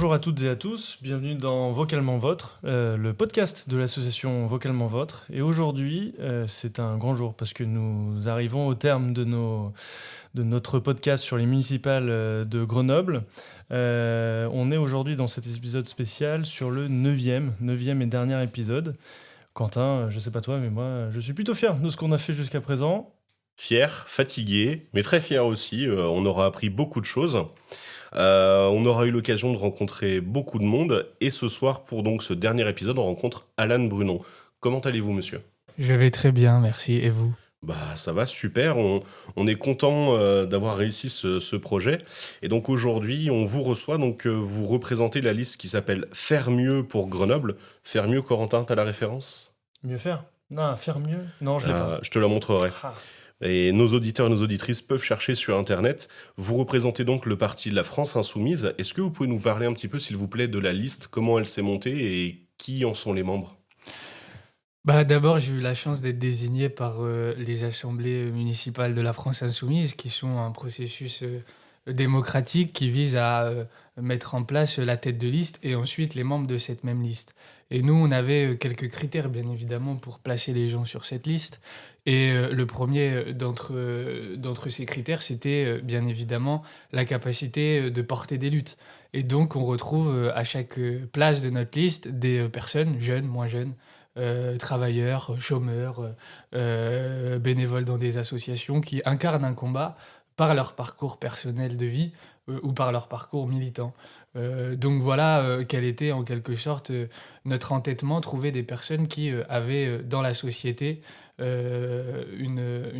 Bonjour à toutes et à tous, bienvenue dans Vocalement Vôtre, le podcast de l'association Vocalement Vôtre. Et aujourd'hui, c'est un grand jour parce que nous arrivons au terme de notre podcast sur les municipales de Grenoble. On est aujourd'hui dans cet épisode spécial sur le neuvième et dernier épisode. Quentin, je sais pas toi, mais moi, je suis plutôt fier de ce qu'on a fait jusqu'à présent. Fier, fatigué, mais très fier aussi. On aura appris beaucoup de choses. On aura eu l'occasion de rencontrer beaucoup de monde. Et ce soir, pour donc ce dernier épisode, on rencontre Alan Brunon. Comment allez-vous, monsieur? Je vais très bien, merci. Et vous? Bah, ça va super. On est content d'avoir réussi ce projet. Et donc aujourd'hui, on vous reçoit. Donc vous représentez la liste qui s'appelle Faire mieux pour Grenoble. Faire mieux, Corentin, t'as la référence? Mieux faire? Non, faire mieux? Non, je l'ai pas. Je te la montrerai. Ah. Et nos auditeurs et nos auditrices peuvent chercher sur Internet. Vous représentez donc le parti de la France Insoumise. Est-ce que vous pouvez nous parler un petit peu, s'il vous plaît, de la liste, comment elle s'est montée et qui en sont les membres? D'abord, j'ai eu la chance d'être désigné par les assemblées municipales de la France Insoumise, qui sont un processus démocratique qui vise à mettre en place la tête de liste et ensuite les membres de cette même liste. Et nous, on avait quelques critères, bien évidemment, pour placer les gens sur cette liste. Et le premier d'entre ces critères, c'était bien évidemment la capacité de porter des luttes. Et donc, on retrouve à chaque place de notre liste des personnes, jeunes, moins jeunes, travailleurs, chômeurs, bénévoles dans des associations qui incarnent un combat par leur parcours personnel de vie, ou par leur parcours militant. Donc voilà, quel était en quelque sorte, notre entêtement, trouver des personnes qui, avaient, dans la société, une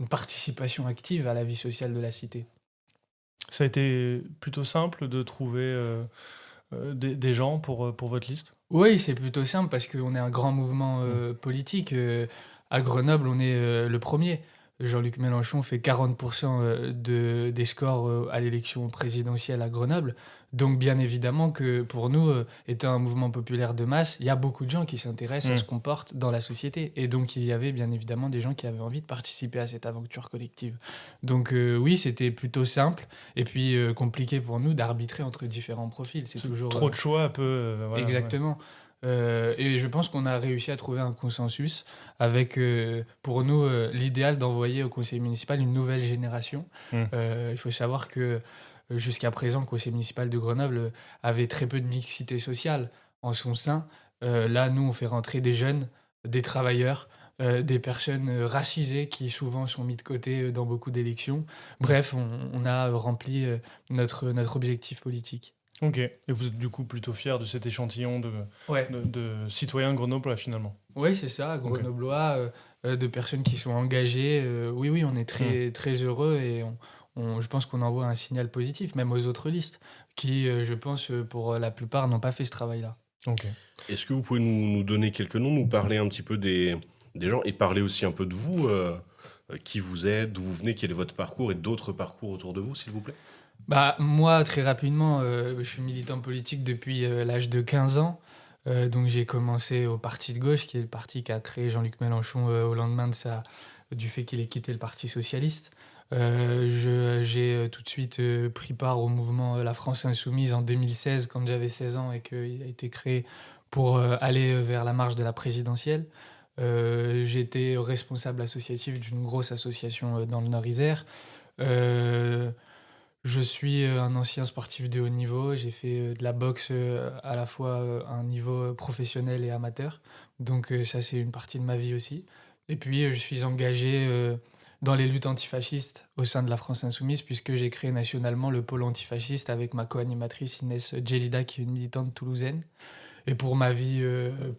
participation active à la vie sociale de la cité. Ça a été plutôt simple de trouver des gens pour votre liste? Oui, c'est plutôt simple parce qu'on est un grand mouvement politique. À Grenoble, on est le premier. Jean-Luc Mélenchon fait 40% des scores à l'élection présidentielle à Grenoble. Donc bien évidemment que pour nous, étant un mouvement populaire de masse, il y a beaucoup de gens qui s'intéressent à Mm. ce qu'on porte dans la société. Et donc il y avait bien évidemment des gens qui avaient envie de participer à cette aventure collective. Donc oui, c'était plutôt simple et puis compliqué pour nous d'arbitrer entre différents profils. C'est toujours... Trop de choix, un peu. Voilà, ouais. Exactement. Et je pense qu'on a réussi à trouver un consensus avec, pour nous, l'idéal d'envoyer au conseil municipal une nouvelle génération. Mm. Il faut savoir que, jusqu'à présent, le conseil municipal de Grenoble avait très peu de mixité sociale en son sein. Là, nous, on fait rentrer des jeunes, des travailleurs, des personnes racisées qui souvent sont mis de côté dans beaucoup d'élections. Bref, on a rempli notre objectif politique. Ok. Et vous êtes du coup plutôt fier de cet échantillon Ouais. de citoyens grenoblois finalement? Oui, c'est ça, grenoblois, de personnes qui sont engagées. Oui, oui, on est très, très heureux et je pense qu'on envoie un signal positif, même aux autres listes, qui, je pense, pour la plupart, n'ont pas fait ce travail-là. Ok. Est-ce que vous pouvez nous donner quelques noms, nous parler un petit peu des gens et parler aussi un peu de vous, qui vous êtes, d'où vous venez, quel est votre parcours et d'autres parcours autour de vous, s'il vous plaît? Moi, très rapidement, je suis militant politique depuis l'âge de 15 ans. Donc j'ai commencé au Parti de gauche, qui est le parti qu'a créé Jean-Luc Mélenchon au lendemain du fait qu'il ait quitté le Parti socialiste. J'ai tout de suite pris part au mouvement La France Insoumise en 2016, quand j'avais 16 ans et qu'il a été créé pour aller vers la marche de la présidentielle. J'ai été responsable associatif d'une grosse association dans le Nord-Isère. Euh, je suis un ancien sportif de haut niveau. J'ai fait de la boxe à la fois à un niveau professionnel et amateur. Donc ça, c'est une partie de ma vie aussi. Et puis, je suis engagé dans les luttes antifascistes au sein de la France Insoumise, puisque j'ai créé nationalement le pôle antifasciste avec ma co-animatrice Inès Djelida, qui est une militante toulousaine. Et pour ma vie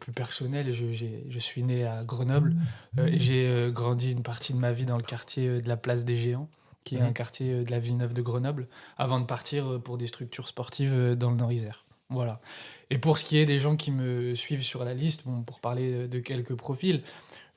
plus personnelle, je suis né à Grenoble et j'ai grandi une partie de ma vie dans le quartier de la Place des Géants, qui est un quartier de la Villeneuve de Grenoble, avant de partir pour des structures sportives dans le Nord-Isère. Voilà. Et pour ce qui est des gens qui me suivent sur la liste, bon, pour parler de quelques profils,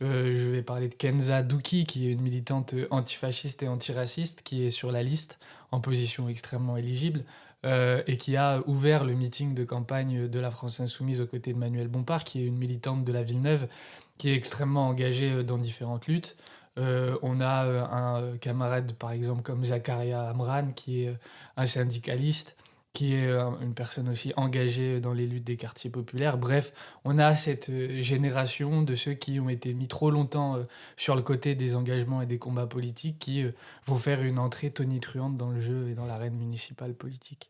je vais parler de Kenza Douki, qui est une militante antifasciste et antiraciste, qui est sur la liste, en position extrêmement éligible, et qui a ouvert le meeting de campagne de la France Insoumise aux côtés de Manuel Bompard, qui est une militante de la Villeneuve, qui est extrêmement engagée dans différentes luttes. On a un camarade, par exemple, comme Zakaria Amran, qui est un syndicaliste, qui est une personne aussi engagée dans les luttes des quartiers populaires. Bref, on a cette génération de ceux qui ont été mis trop longtemps sur le côté des engagements et des combats politiques qui vont faire une entrée tonitruante dans le jeu et dans l'arène municipale politique.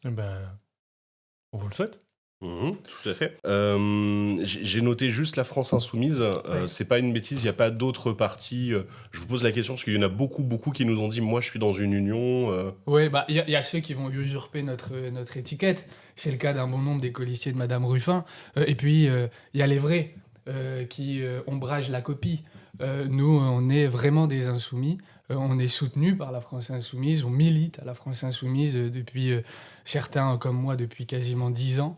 Eh ben, on vous le souhaite. Tout à fait. J'ai noté juste la France Insoumise. Ouais. C'est pas une bêtise, il n'y a pas d'autres partis. Je vous pose la question parce qu'il y en a beaucoup, beaucoup qui nous ont dit moi je suis dans une union. Oui, bah, il y a ceux qui vont usurper notre étiquette. C'est le cas d'un bon nombre des colistiers de Madame Ruffin. Et puis, il y a les vrais qui ombragent la copie. Nous, on est vraiment des insoumis. On est soutenus par la France Insoumise. On milite à la France Insoumise depuis, certains comme moi, depuis quasiment 10 ans.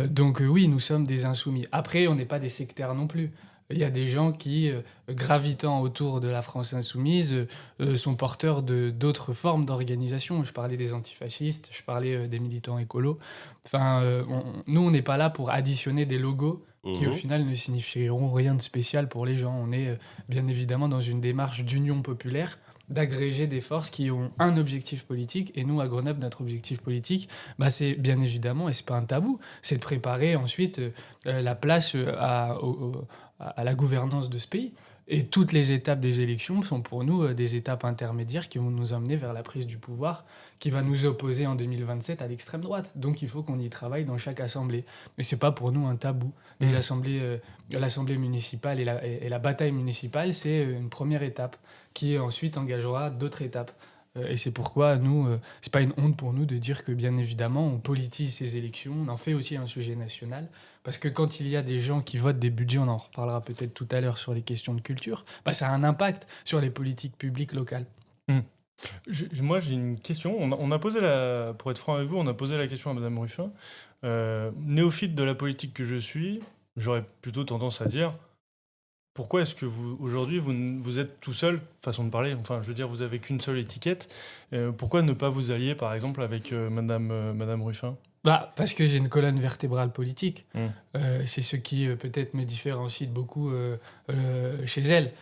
Donc oui, nous sommes des insoumis. Après, on n'est pas des sectaires non plus. Il y a des gens qui, gravitant autour de la France insoumise, sont porteurs d'autres formes d'organisation. Je parlais des antifascistes, je parlais des militants écolos. Enfin, nous, on n'est pas là pour additionner des logos qui, au Mhm. final, ne signifieront rien de spécial pour les gens. On est bien évidemment dans une démarche d'union populaire, d'agréger des forces qui ont un objectif politique. Et nous, à Grenoble, notre objectif politique, bah, c'est bien évidemment, et c'est pas un tabou, c'est de préparer ensuite la place à la gouvernance de ce pays. Et toutes les étapes des élections sont pour nous des étapes intermédiaires qui vont nous amener vers la prise du pouvoir, qui va nous opposer en 2027 à l'extrême droite. Donc il faut qu'on y travaille dans chaque assemblée. Mais c'est pas pour nous un tabou. Les assemblées, l'assemblée municipale et la bataille municipale, c'est une première étape qui ensuite engagera d'autres étapes. Et c'est pourquoi nous, c'est pas une honte pour nous de dire que bien évidemment on politise ces élections, on en fait aussi un sujet national, parce que quand il y a des gens qui votent des budgets, on en reparlera peut-être tout à l'heure sur les questions de culture, bah ça a un impact sur les politiques publiques locales. Hmm. Moi, j'ai une question. On a posé pour être franc avec vous, on a posé la question à Madame Ruffin. Néophyte de la politique que je suis, j'aurais plutôt tendance à dire pourquoi est-ce que vous, aujourd'hui, vous êtes tout seul, façon de parler, enfin, je veux dire, vous avez qu'une seule étiquette. Pourquoi ne pas vous allier, par exemple, avec Madame Ruffin? Bah, parce que j'ai une colonne vertébrale politique. Hmm. C'est ce qui peut-être me différencie de beaucoup chez elle.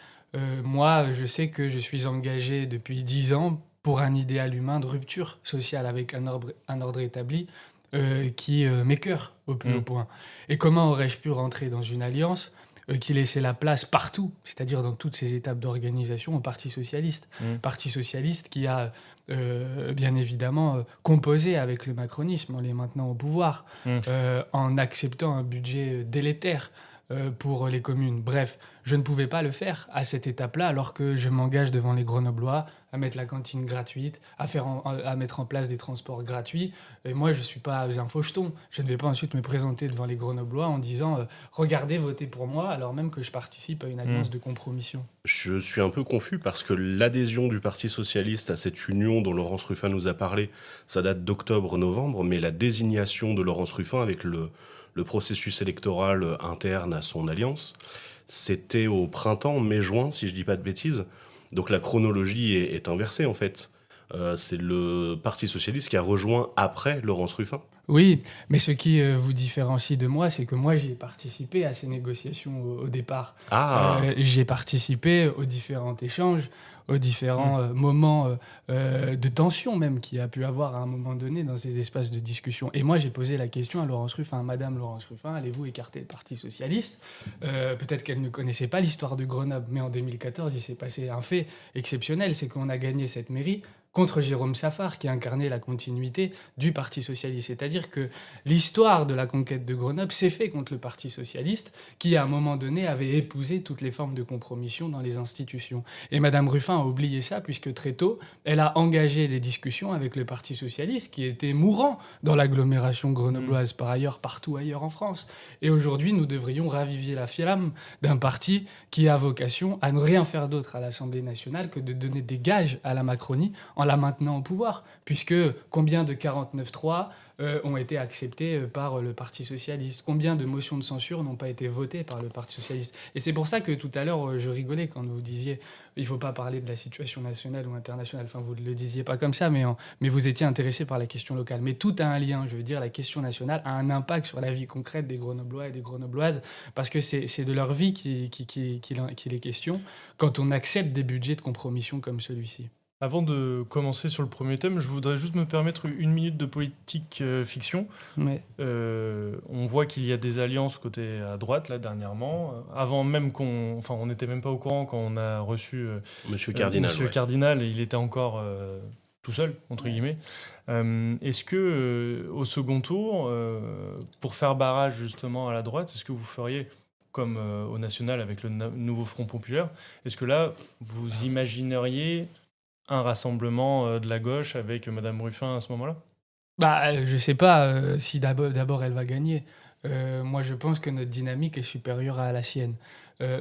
Moi, je sais que je suis engagé depuis 10 ans pour un idéal humain de rupture sociale avec un ordre établi qui m'écœure au plus haut point. Et comment aurais-je pu rentrer dans une alliance qui laissait la place partout, c'est-à-dire dans toutes ces étapes d'organisation, au Parti socialiste. Parti socialiste qui a bien évidemment composé avec le macronisme en les maintenant au pouvoir, Mm. en acceptant un budget délétère pour les communes. Bref, je ne pouvais pas le faire à cette étape-là alors que je m'engage devant les Grenoblois à mettre la cantine gratuite, à mettre en place des transports gratuits. Et moi, je ne suis pas un faucheton. Je ne vais pas ensuite me présenter devant les Grenoblois en disant regardez, votez pour moi, alors même que je participe à une alliance de compromission. Je suis un peu confus parce que l'adhésion du Parti socialiste à cette union dont Laurence Ruffin nous a parlé, ça date d'octobre-novembre, mais la désignation de Laurence Ruffin avec le processus électoral interne à son alliance, c'était au printemps, mai-juin, si je dis pas de bêtises. Donc la chronologie est inversée en fait. C'est le Parti socialiste qui a rejoint après Laurence Ruffin. Oui, mais ce qui vous différencie de moi, c'est que moi, j'ai participé à ces négociations au départ. Ah, J'ai participé aux différents échanges, aux différents moments de tension même qu'il y a pu avoir à un moment donné dans ces espaces de discussion. Et moi, j'ai posé la question à Laurence Ruffin, Madame Laurence Ruffin, allez-vous écarter le Parti socialiste? Peut-être qu'elle ne connaissait pas l'histoire de Grenoble, mais en 2014, il s'est passé un fait exceptionnel, c'est qu'on a gagné cette mairie contre Jérôme Safar, qui incarnait la continuité du Parti socialiste. C'est-à-dire que l'histoire de la conquête de Grenoble s'est faite contre le Parti socialiste, qui, à un moment donné, avait épousé toutes les formes de compromission dans les institutions. Et Madame Ruffin a oublié ça, puisque très tôt, elle a engagé des discussions avec le Parti socialiste, qui était mourant dans l'agglomération grenobloise, par ailleurs, partout ailleurs en France. Et aujourd'hui, nous devrions raviver la flamme d'un parti qui a vocation à ne rien faire d'autre à l'Assemblée nationale que de donner des gages à la Macronie en la maintenant au pouvoir, puisque combien de 49.3 ont été acceptés par le Parti socialiste, combien de motions de censure n'ont pas été votées par le Parti socialiste. Et c'est pour ça que tout à l'heure, je rigolais quand vous disiez il ne faut pas parler de la situation nationale ou internationale, enfin vous ne le disiez pas comme ça, mais vous étiez intéressé par la question locale. Mais tout a un lien, je veux dire, la question nationale a un impact sur la vie concrète des Grenoblois et des Grenobloises, parce que c'est de leur vie qu'il est question quand on accepte des budgets de compromission comme celui-ci. Avant de commencer sur le premier thème, je voudrais juste me permettre une minute de politique fiction. Mais On voit qu'il y a des alliances côté à droite, là, dernièrement. Avant même Enfin, on n'était même pas au courant quand on a reçu Monsieur Cardinal, Monsieur ouais. Cardinal, il était encore tout seul, entre guillemets. Est-ce que, au second tour, pour faire barrage justement à la droite, est-ce que vous feriez, comme au national avec le nouveau Front Populaire, est-ce que là, vous imagineriez un rassemblement de la gauche avec Madame Ruffin à ce moment-là? je sais pas si d'abord elle va gagner. Moi, je pense que notre dynamique est supérieure à la sienne.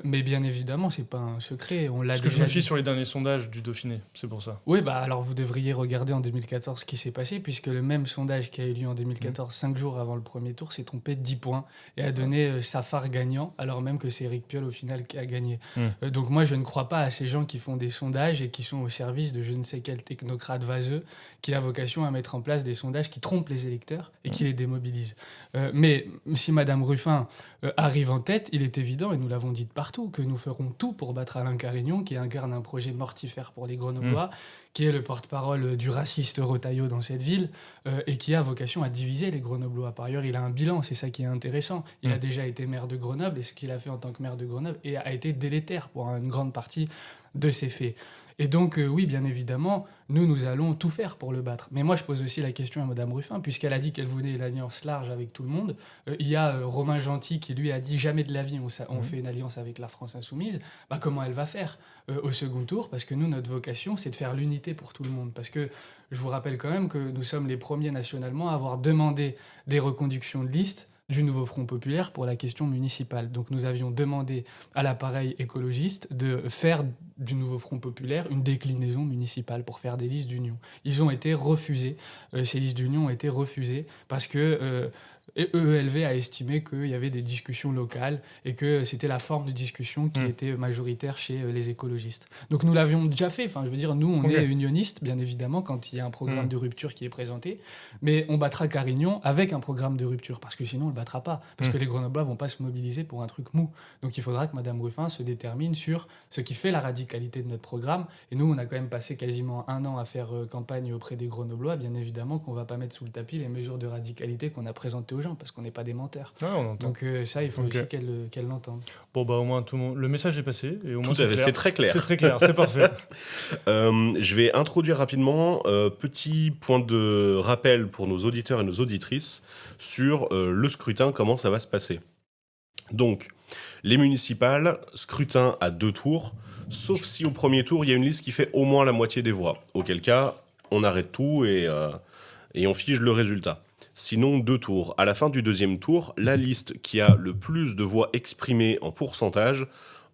Mais bien évidemment, c'est pas un secret. On l'a Parce que je déjà me fie dit. sur les derniers sondages du Dauphiné, c'est pour ça. Oui, alors vous devriez regarder en 2014 ce qui s'est passé, puisque le même sondage qui a eu lieu en 2014, 5 jours avant le premier tour, s'est trompé de 10 points et a donné Safar gagnant, alors même que c'est Éric Piolle au final qui a gagné. Donc moi, je ne crois pas à ces gens qui font des sondages et qui sont au service de je ne sais quel technocrate vaseux qui a vocation à mettre en place des sondages qui trompent les électeurs et qui les démobilisent. Mais si Madame Ruffin arrive en tête, il est évident, et nous l'avons dit de partout, que nous ferons tout pour battre Alain Carignon, qui incarne un projet mortifère pour les Grenoblois, qui est le porte-parole du raciste Retailleau dans cette ville, et qui a vocation à diviser les Grenoblois. Par ailleurs, il a un bilan, c'est ça qui est intéressant. Il a déjà été maire de Grenoble, et ce qu'il a fait en tant que maire de Grenoble a été délétère pour une grande partie de ses faits. Et donc, oui, bien évidemment, nous allons tout faire pour le battre. Mais moi, je pose aussi la question à Madame Ruffin, puisqu'elle a dit qu'elle voulait une alliance large avec tout le monde. Il y a Romain Gentil qui, lui, a dit jamais de la vie, on fait une alliance avec la France insoumise. Comment elle va faire au second tour? Parce que nous, notre vocation, c'est de faire l'unité pour tout le monde. Parce que je vous rappelle quand même que nous sommes les premiers nationalement à avoir demandé des reconductions de liste du nouveau Front Populaire pour la question municipale. Donc nous avions demandé à l'appareil écologiste de faire du nouveau Front Populaire une déclinaison municipale pour faire des listes d'union. Ils ont été refusés, ces listes d'union ont été refusées parce que EELV a estimé qu'il y avait des discussions locales et que c'était la forme de discussion qui était majoritaire chez les écologistes. Donc nous l'avions déjà fait, enfin je veux dire, nous on est unionistes bien évidemment quand il y a un programme de rupture qui est présenté, mais on battra Carignon avec un programme de rupture parce que sinon on le battra pas, parce que les Grenoblois vont pas se mobiliser pour un truc mou. Donc il faudra que Madame Ruffin se détermine sur ce qui fait la radicalité de notre programme, et nous on a quand même passé quasiment 1 an à faire campagne auprès des Grenoblois, bien évidemment qu'on va pas mettre sous le tapis les mesures de radicalité qu'on a présentées aux gens, parce qu'on n'est pas des menteurs. Ah, on entend. Donc ça, il faut aussi qu'elle l'entende. Bon, au moins, tout le monde... le message est passé. Et au moins, Tout à fait, c'est très clair. C'est très clair, c'est parfait. Je vais introduire rapidement petit point de rappel pour nos auditeurs et nos auditrices sur le scrutin, comment ça va se passer. Donc, les municipales, scrutin à 2 tours, sauf si au premier tour, il y a une liste qui fait au moins la moitié des voix. Auquel cas, on arrête tout et on fige le résultat. Sinon, 2 tours. À la fin du deuxième tour, la liste qui a le plus de voix exprimées en pourcentage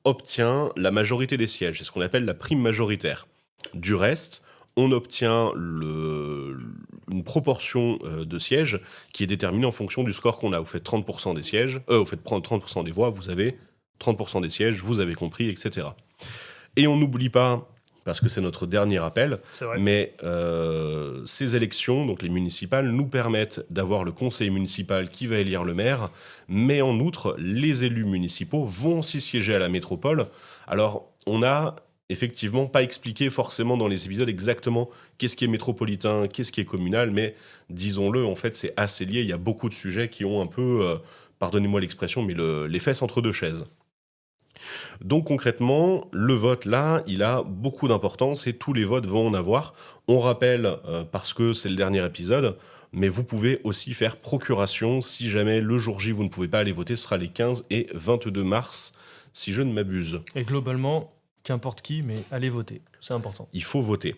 obtient la majorité des sièges. C'est ce qu'on appelle la prime majoritaire. Du reste, on obtient une proportion de sièges qui est déterminée en fonction du score qu'on a. Vous faites 30% des sièges, vous faites 30% des voix, vous avez 30% des sièges, vous avez compris, etc. Et on n'oublie pas, parce que c'est notre dernier appel, mais ces élections, donc les municipales, nous permettent d'avoir le conseil municipal qui va élire le maire, mais en outre, les élus municipaux vont aussi siéger à la métropole. Alors, on a effectivement pas expliqué forcément dans les épisodes exactement qu'est-ce qui est métropolitain, qu'est-ce qui est communal, mais disons-le, en fait, c'est assez lié. Il y a beaucoup de sujets qui ont un peu, pardonnez-moi l'expression, mais les fesses entre deux chaises. Donc concrètement, le vote là, il a beaucoup d'importance et tous les votes vont en avoir. On rappelle, parce que c'est le dernier épisode, mais vous pouvez aussi faire procuration si jamais le jour J vous ne pouvez pas aller voter. Ce sera les 15 et 22 mars, si je ne m'abuse. Et globalement, qu'importe qui, mais allez voter, c'est important. Il faut voter.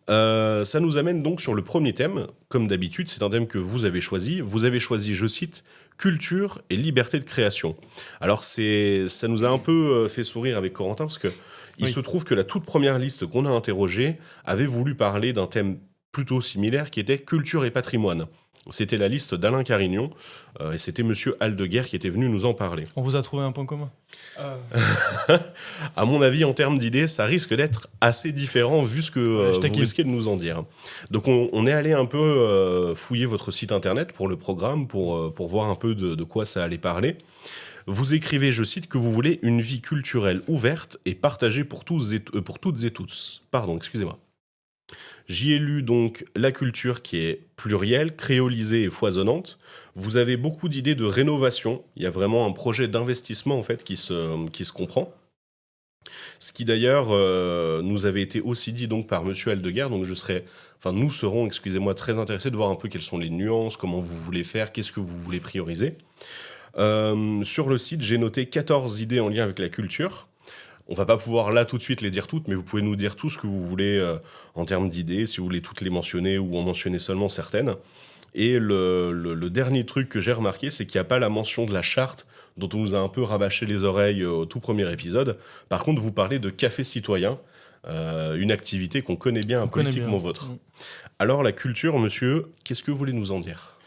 Ça nous amène donc sur le premier thème. Comme d'habitude, c'est un thème que vous avez choisi. Vous avez choisi, je cite, « Culture et liberté de création ». Alors, ça nous a un peu fait sourire avec Corentin, parce qu'il se trouve que la toute première liste qu'on a interrogée avait voulu parler d'un thème plutôt similaire, qui était « Culture et patrimoine ». C'était la liste d'Alain Carignon, et c'était Monsieur Aldeguer qui était venu nous en parler. On vous a trouvé un point commun À mon avis, en termes d'idées, ça risque d'être assez différent vu ce que vous risquez de nous en dire. Donc on est allé un peu fouiller votre site internet pour le programme, pour voir un peu de quoi ça allait parler. Vous écrivez, je cite, que vous voulez une vie culturelle ouverte et partagée pour toutes et tous. Pardon, excusez-moi. J'y ai lu donc la culture qui est plurielle, créolisée et foisonnante. Vous avez beaucoup d'idées de rénovation. Il y a vraiment un projet d'investissement en fait qui se comprend. Ce qui d'ailleurs nous avait été aussi dit donc par Monsieur Aldeguer. Donc nous serons, excusez-moi, très intéressés de voir un peu quelles sont les nuances, comment vous voulez faire, qu'est-ce que vous voulez prioriser. Sur le site, j'ai noté 14 idées en lien avec la culture. On va pas pouvoir là tout de suite les dire toutes, mais vous pouvez nous dire tout ce que vous voulez en termes d'idées, si vous voulez toutes les mentionner ou en mentionner seulement certaines. Et le dernier truc que j'ai remarqué, c'est qu'il n'y a pas la mention de la charte dont on nous a un peu rabâché les oreilles au tout premier épisode. Par contre, vous parlez de café citoyen, une activité qu'on connaît bien, On connaît politiquement bien. vôtre. Alors la culture, monsieur, qu'est-ce que vous voulez nous en dire ?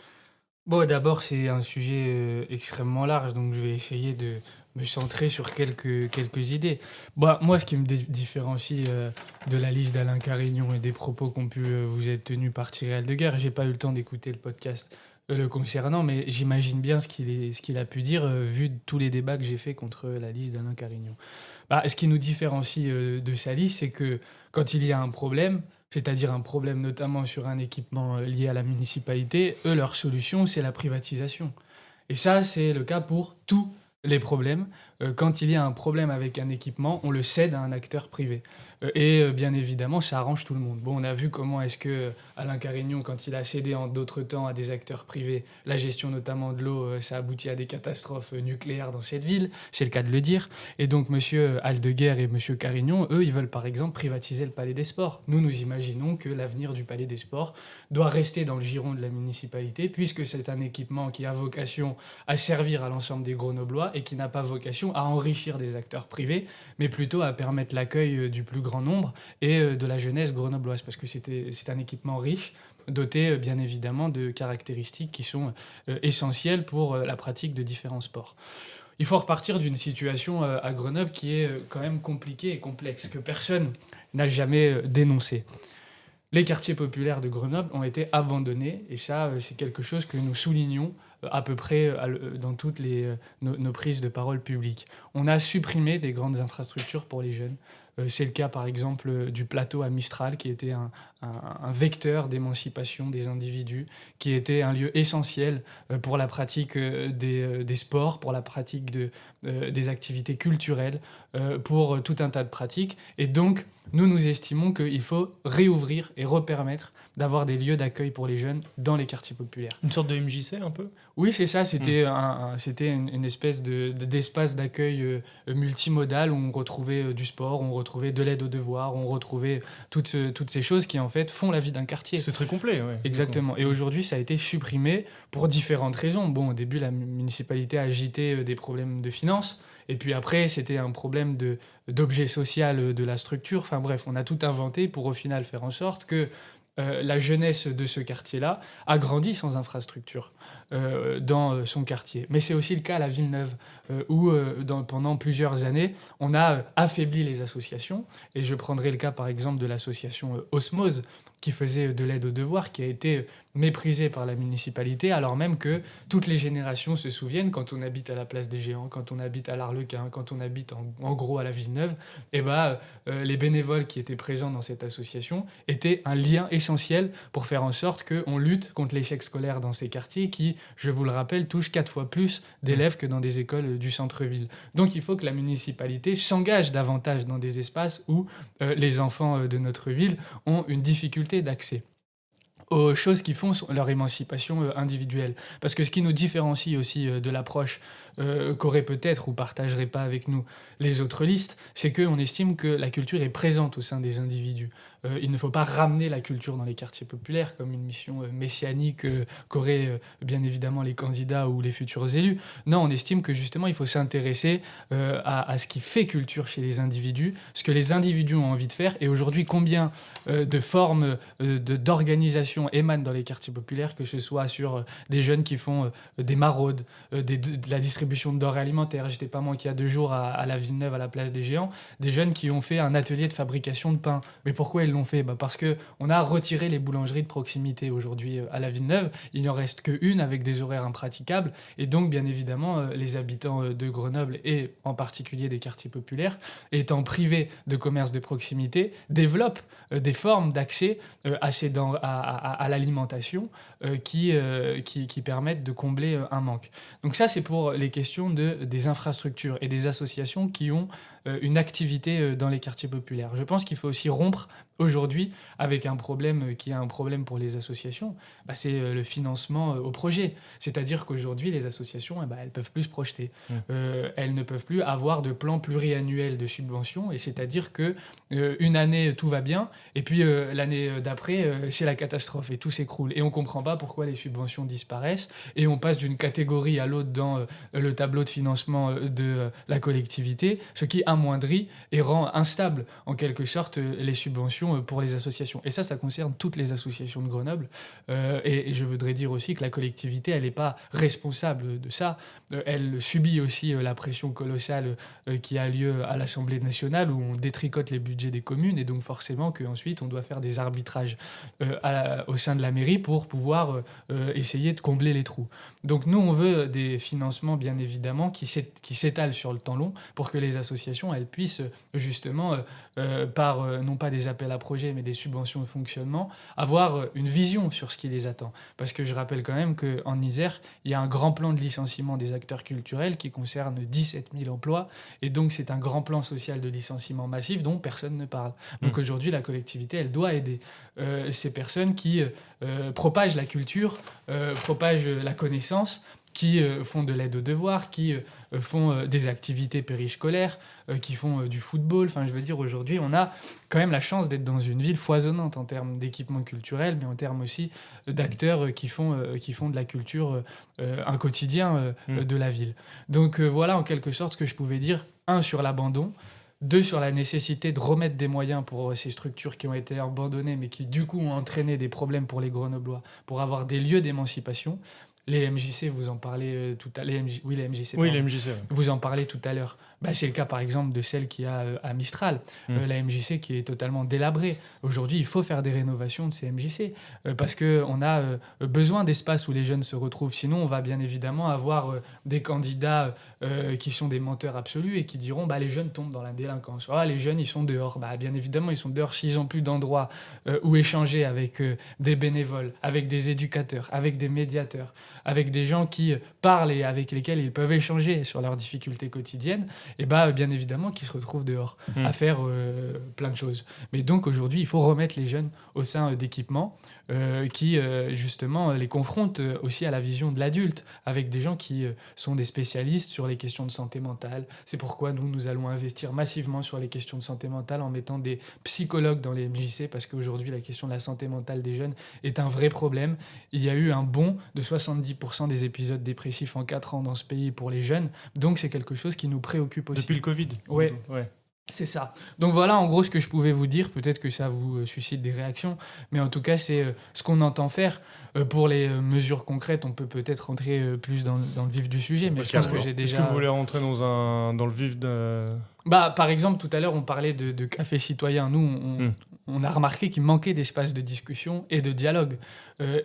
Bon, d'abord, c'est un sujet extrêmement large, donc je vais essayer de me centrer sur quelques idées. Bah, moi, ce qui me différencie de la liste d'Alain Carignon et des propos qu'ont pu vous être tenus par Thierry Aldeguer, j'ai pas eu le temps d'écouter le podcast le concernant, mais j'imagine bien ce qu'il a pu dire vu tous les débats que j'ai fait contre la liste d'Alain Carignon. Bah, ce qui nous différencie de sa liste, c'est que quand il y a un problème, c'est-à-dire un problème notamment sur un équipement lié à la municipalité, eux, leur solution, c'est la privatisation. Et ça, c'est le cas pour tous les problèmes. Quand il y a un problème avec un équipement, on le cède à un acteur privé. Bien évidemment, ça arrange tout le monde. Bon, on a vu comment est-ce que Alain Carignon, quand il a cédé en d'autres temps à des acteurs privés, la gestion notamment de l'eau, ça aboutit à des catastrophes nucléaires dans cette ville, c'est le cas de le dire. Et donc, M. Aldeguer et M. Carignon, eux, ils veulent par exemple privatiser le Palais des Sports. Nous imaginons que l'avenir du Palais des Sports doit rester dans le giron de la municipalité, puisque c'est un équipement qui a vocation à servir à l'ensemble des Grenoblois et qui n'a pas vocation à enrichir des acteurs privés, mais plutôt à permettre l'accueil du plus grand nombre et de la jeunesse grenobloise, parce que c'est un équipement riche, doté bien évidemment de caractéristiques qui sont essentielles pour la pratique de différents sports. Il faut repartir d'une situation à Grenoble qui est quand même compliquée et complexe, que personne n'a jamais dénoncée. Les quartiers populaires de Grenoble ont été abandonnés, et ça, c'est quelque chose que nous soulignons à peu près dans toutes nos prises de parole publiques. On a supprimé des grandes infrastructures pour les jeunes. C'est le cas, par exemple, du plateau à Mistral, qui était un vecteur d'émancipation des individus, qui était un lieu essentiel pour la pratique des sports, pour la pratique des activités culturelles, pour tout un tas de pratiques. Et donc, nous estimons qu'il faut réouvrir et repermettre d'avoir des lieux d'accueil pour les jeunes dans les quartiers populaires. Une sorte de MJC un peu ? Oui, c'est ça. C'était une espèce d'espace d'accueil multimodal où on retrouvait du sport, on retrouvait de l'aide aux devoirs, on retrouvait toutes ces choses qui, en fait, font la vie d'un quartier. C'est très complet, oui. Exactement. Et aujourd'hui, ça a été supprimé pour différentes raisons. Bon, au début, la municipalité a agité des problèmes de finances. Et puis après, c'était un problème d'objet social de la structure. Enfin bref, on a tout inventé pour au final faire en sorte que la jeunesse de ce quartier-là a grandi sans infrastructure dans son quartier. Mais c'est aussi le cas à la Villeneuve, où pendant plusieurs années, on a affaibli les associations. Et je prendrai le cas par exemple de l'association Osmose, qui faisait de l'aide aux devoirs, qui a été méprisée par la municipalité, alors même que toutes les générations se souviennent, quand on habite à la Place des Géants, quand on habite à l'Arlequin, quand on habite en gros à la Villeneuve, les bénévoles qui étaient présents dans cette association étaient un lien essentiel pour faire en sorte qu'on lutte contre l'échec scolaire dans ces quartiers qui, je vous le rappelle, touchent 4 fois plus d'élèves que dans des écoles du centre-ville. Donc il faut que la municipalité s'engage davantage dans des espaces où les enfants de notre ville ont une difficulté d'accès aux choses qui font leur émancipation individuelle. Parce que ce qui nous différencie aussi de l'approche qu'auraient peut-être ou partageraient pas avec nous les autres listes, c'est qu'on estime que la culture est présente au sein des individus. Il ne faut pas ramener la culture dans les quartiers populaires comme une mission messianique qu'auraient bien évidemment les candidats ou les futurs élus. Non, on estime que justement il faut s'intéresser à ce qui fait culture chez les individus, ce que les individus ont envie de faire. Et aujourd'hui, combien de formes d'organisation associations émanent dans les quartiers populaires, que ce soit sur des jeunes qui font des maraudes, de la distribution de denrées alimentaires. J'étais pas moi qui, il y a 2 jours, à la Villeneuve, à la place des Géants, des jeunes qui ont fait un atelier de fabrication de pain. Mais pourquoi ils l'ont fait? Parce qu'on a retiré les boulangeries de proximité aujourd'hui à la Villeneuve. Il n'en reste qu'une avec des horaires impraticables. Et donc, bien évidemment, les habitants de Grenoble et en particulier des quartiers populaires, étant privés de commerce de proximité, développent des formes d'accès à l'alimentation qui permettent de combler un manque. Donc ça, c'est pour les questions des infrastructures et des associations qui ont une activité dans les quartiers populaires. Je pense qu'il faut aussi rompre aujourd'hui avec un problème qui est un problème pour les associations, c'est le financement au projet. C'est-à-dire qu'aujourd'hui, les associations, elles peuvent plus se projeter. Elles ne peuvent plus avoir de plan pluriannuel de subventions, et c'est-à-dire que une année, tout va bien, et puis l'année d'après, c'est la catastrophe, et tout s'écroule. Et on ne comprend pas pourquoi les subventions disparaissent, et on passe d'une catégorie à l'autre dans le tableau de financement de la collectivité, ce qui amoindrit et rend instable, en quelque sorte, les subventions pour les associations. Et ça concerne toutes les associations de Grenoble. Et je voudrais dire aussi que la collectivité, elle n'est pas responsable de ça. Elle subit aussi la pression colossale qui a lieu à l'Assemblée nationale, où on détricote les budgets des communes, et donc forcément qu'ensuite on doit faire des arbitrages au sein de la mairie pour pouvoir essayer de combler les trous. Donc nous, on veut des financements, bien évidemment, qui s'étalent sur le temps long, pour que les associations, elles puissent justement, par non pas des appels à projets, mais des subventions de fonctionnement, avoir une vision sur ce qui les attend. Parce que je rappelle quand même qu'en Isère, il y a un grand plan de licenciement des acteurs culturels qui concerne 17 000 emplois, et donc c'est un grand plan social de licenciement massif dont personne ne parle. Donc aujourd'hui, la collectivité, elle doit aider ces personnes qui propagent la culture, propagent la connaissance, qui font de l'aide aux devoirs, qui font des activités périscolaires, qui font du football. Enfin, je veux dire, aujourd'hui, on a quand même la chance d'être dans une ville foisonnante en termes d'équipements culturels, mais en termes aussi d'acteurs qui font de la culture un quotidien de la ville. Donc voilà, en quelque sorte, ce que je pouvais dire, 1, sur l'abandon, 2, sur la nécessité de remettre des moyens pour ces structures qui ont été abandonnées, mais qui, du coup, ont entraîné des problèmes pour les Grenoblois, pour avoir des lieux d'émancipation. Les MJC, vous en parlez tout à l'heure. Oui, les MJC. Oui, les MJC. Ouais. Vous en parlez tout à l'heure. C'est le cas, par exemple, de celle qu'il y a à Mistral, la MJC qui est totalement délabrée. Aujourd'hui, il faut faire des rénovations de ces MJC parce qu'on a besoin d'espace où les jeunes se retrouvent. Sinon, on va bien évidemment avoir des candidats qui sont des menteurs absolus et qui diront les jeunes tombent dans la délinquance. Les jeunes, ils sont dehors. Bien évidemment, ils sont dehors s'ils n'ont plus d'endroit où échanger avec des bénévoles, avec des éducateurs, avec des médiateurs, avec des gens qui parlent et avec lesquels ils peuvent échanger sur leurs difficultés quotidiennes, et bien évidemment qu'ils se retrouvent dehors à faire plein de choses. Mais donc aujourd'hui, il faut remettre les jeunes au sein d'équipements qui justement les confrontent aussi à la vision de l'adulte, avec des gens qui sont des spécialistes sur les questions de santé mentale. C'est pourquoi nous allons investir massivement sur les questions de santé mentale en mettant des psychologues dans les MJC, parce qu'aujourd'hui, la question de la santé mentale des jeunes est un vrai problème. Il y a eu un bond de 70% des épisodes dépressifs en 4 ans dans ce pays pour les jeunes, donc c'est quelque chose qui nous préoccupe aussi. Depuis le Covid. Ouais. C'est ça. Donc voilà, en gros, ce que je pouvais vous dire. Peut-être que ça vous suscite des réactions, mais en tout cas, c'est ce qu'on entend faire. Pour les mesures concrètes, on peut peut-être rentrer plus dans le vif du sujet, mais je pense que j'ai déjà... Est-ce que vous voulez rentrer dans le vif de... Par exemple, tout à l'heure, on parlait de café citoyen. Nous, on a remarqué qu'il manquait d'espace de discussion et de dialogue.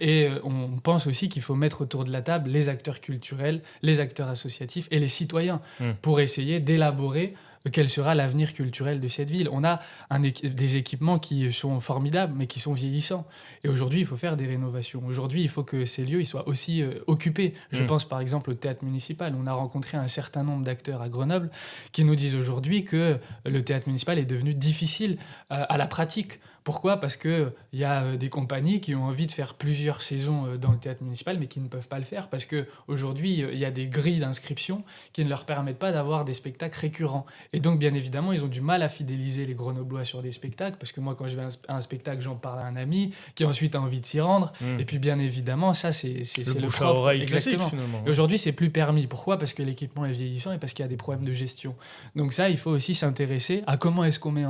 Et on pense aussi qu'il faut mettre autour de la table les acteurs culturels, les acteurs associatifs et les citoyens pour essayer d'élaborer quel sera l'avenir culturel de cette ville. On a des équipements qui sont formidables, mais qui sont vieillissants. Et aujourd'hui, il faut faire des rénovations. Aujourd'hui, il faut que ces lieux ils soient aussi occupés. Je pense par exemple au théâtre municipal. On a rencontré un certain nombre d'acteurs à Grenoble qui nous disent aujourd'hui que le théâtre municipal est devenu difficile à la pratique. Pourquoi ? Parce qu'il y a des compagnies qui ont envie de faire plusieurs saisons dans le théâtre municipal, mais qui ne peuvent pas le faire parce qu'aujourd'hui, il y a des grilles d'inscription qui ne leur permettent pas d'avoir des spectacles récurrents. Et donc, bien évidemment, ils ont du mal à fidéliser les Grenoblois sur des spectacles, parce que moi, quand je vais à un spectacle, j'en parle à un ami qui ensuite a envie de s'y rendre. Et puis, bien évidemment, ça, c'est le bouche propre. à oreille Exactement. classique, finalement. Et aujourd'hui, c'est plus permis. Pourquoi ? Parce que l'équipement est vieillissant et parce qu'il y a des problèmes de gestion. Donc ça, il faut aussi s'intéresser à comment est-ce qu'on met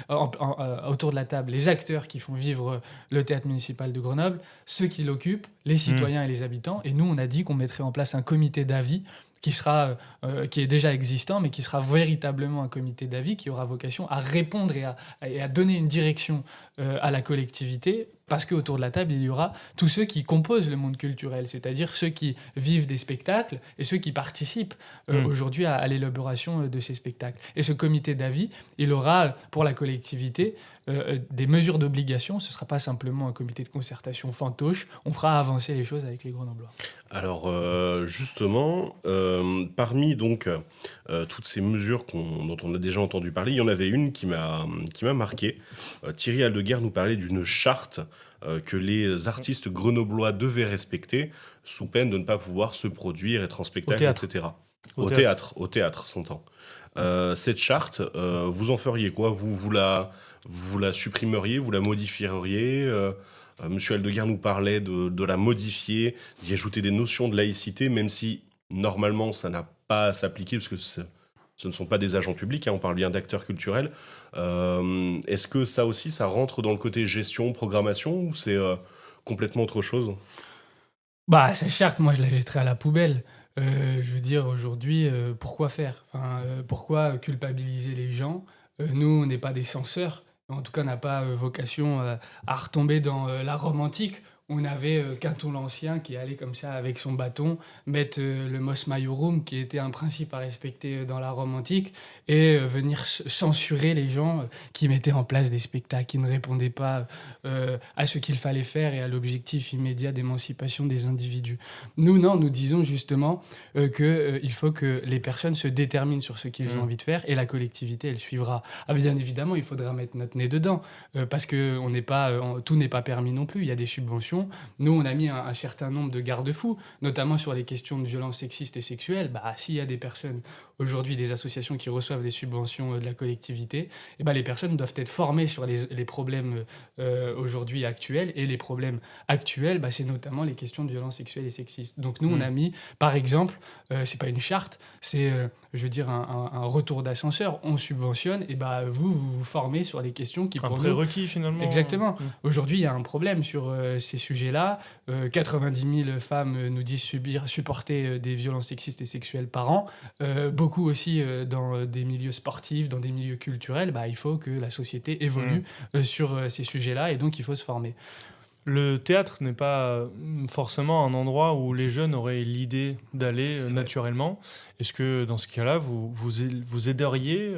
autour de la table Grenoble, les acteurs qui font vivre le théâtre municipal de Grenoble, ceux qui l'occupent, les citoyens et les habitants. Et nous, on a dit qu'on mettrait en place un comité d'avis qui est déjà existant, mais qui sera véritablement un comité d'avis qui aura vocation à répondre et à donner une direction à la collectivité, parce qu'autour de la table, il y aura tous ceux qui composent le monde culturel, c'est-à-dire ceux qui vivent des spectacles et ceux qui participent aujourd'hui à l'élaboration de ces spectacles. Et ce comité d'avis, il aura pour la collectivité des mesures d'obligation. Ce ne sera pas simplement un comité de concertation fantoche. On fera avancer les choses avec les Grenoblois. Alors justement, parmi donc toutes ces mesures dont on a déjà entendu parler, il y en avait une qui m'a marqué. Thierry Aldeguer nous parlait d'une charte que les artistes grenoblois devaient respecter sous peine de ne pas pouvoir se produire, être en spectacle, etc. Au théâtre, s'entend. Cette charte, vous en feriez quoi ? Vous la supprimeriez, vous la modifieriez Monsieur Aldeguer nous parlait de la modifier, d'y ajouter des notions de laïcité, même si normalement ça n'a pas à s'appliquer, parce que ce ne sont pas des agents publics, on parle bien d'acteurs culturels. Est-ce que ça aussi, ça rentre dans le côté gestion, programmation, ou c'est complètement autre chose ? Cette charte, moi je la jetterais à la poubelle. Je veux dire, aujourd'hui, pourquoi faire ? Pourquoi culpabiliser les gens ? Nous, on n'est pas des censeurs. En tout cas, on n'a pas vocation à retomber dans la Rome antique. On avait Quinton l'Ancien qui allait comme ça avec son bâton mettre le mos maiorum, qui était un principe à respecter dans la Rome antique, et venir censurer les gens qui mettaient en place des spectacles, qui ne répondaient pas à ce qu'il fallait faire et à l'objectif immédiat d'émancipation des individus. Nous disons justement qu'il faut que les personnes se déterminent sur ce qu'ils ont envie de faire, et la collectivité, elle suivra. Bien évidemment, il faudra mettre notre nez dedans, parce que tout n'est pas permis non plus. Il y a des subventions. Nous, on a mis un certain nombre de garde-fous, notamment sur les questions de violences sexistes et sexuelles. S'il y a des personnes, aujourd'hui, des associations qui reçoivent des subventions de la collectivité, les personnes doivent être formées sur les problèmes aujourd'hui actuels. Et les problèmes actuels, c'est notamment les questions de violences sexuelles et sexistes. Donc nous, on a mis, par exemple, c'est pas une charte, c'est, un retour d'ascenseur. On subventionne, et vous formez sur les questions qui... Un prérequis, finalement. Exactement. Aujourd'hui, il y a un problème sur ces sujets-là. 90 000 femmes nous disent supporter des violences sexistes et sexuelles par an. Beaucoup aussi dans des milieux sportifs, dans des milieux culturels. Il faut que la société évolue sur ces sujets-là, et donc il faut se former. Le théâtre n'est pas forcément un endroit où les jeunes auraient l'idée d'aller naturellement. Est-ce que dans ce cas-là, vous aideriez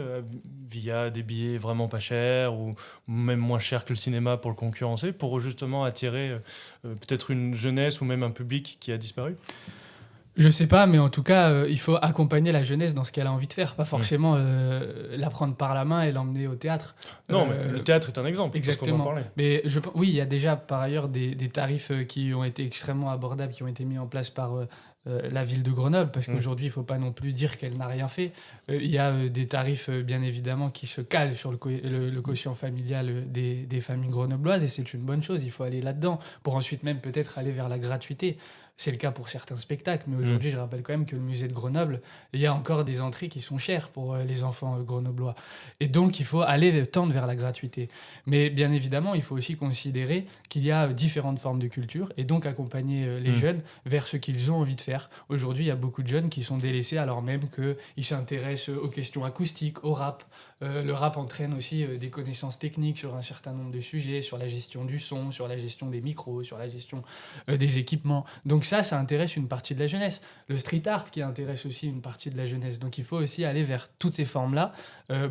via des billets vraiment pas chers ou même moins chers que le cinéma pour le concurrencer, pour justement attirer peut-être une jeunesse ou même un public qui a disparu ? Je sais pas, mais en tout cas, il faut accompagner la jeunesse dans ce qu'elle a envie de faire, pas forcément la prendre par la main et l'emmener au théâtre. Non, mais le théâtre est un exemple. Exactement. Mais oui, il y a déjà par ailleurs des tarifs qui ont été extrêmement abordables, qui ont été mis en place par la ville de Grenoble, parce qu'aujourd'hui, il ne faut pas non plus dire qu'elle n'a rien fait. Il y a des tarifs, bien évidemment, qui se calent sur le quotient familial des familles grenobloises, et c'est une bonne chose. Il faut aller là-dedans, pour ensuite même peut-être aller vers la gratuité. C'est le cas pour certains spectacles, mais aujourd'hui, je rappelle quand même que le musée de Grenoble, il y a encore des entrées qui sont chères pour les enfants grenoblois. Et donc, il faut aller tendre vers la gratuité. Mais bien évidemment, il faut aussi considérer qu'il y a différentes formes de culture, et donc accompagner les jeunes vers ce qu'ils ont envie de faire. Aujourd'hui, il y a beaucoup de jeunes qui sont délaissés alors même qu'ils s'intéressent aux questions acoustiques, au rap. Le rap entraîne aussi des connaissances techniques sur un certain nombre de sujets, sur la gestion du son, sur la gestion des micros, sur la gestion des équipements. Donc ça intéresse une partie de la jeunesse. Le street art qui intéresse aussi une partie de la jeunesse. Donc il faut aussi aller vers toutes ces formes-là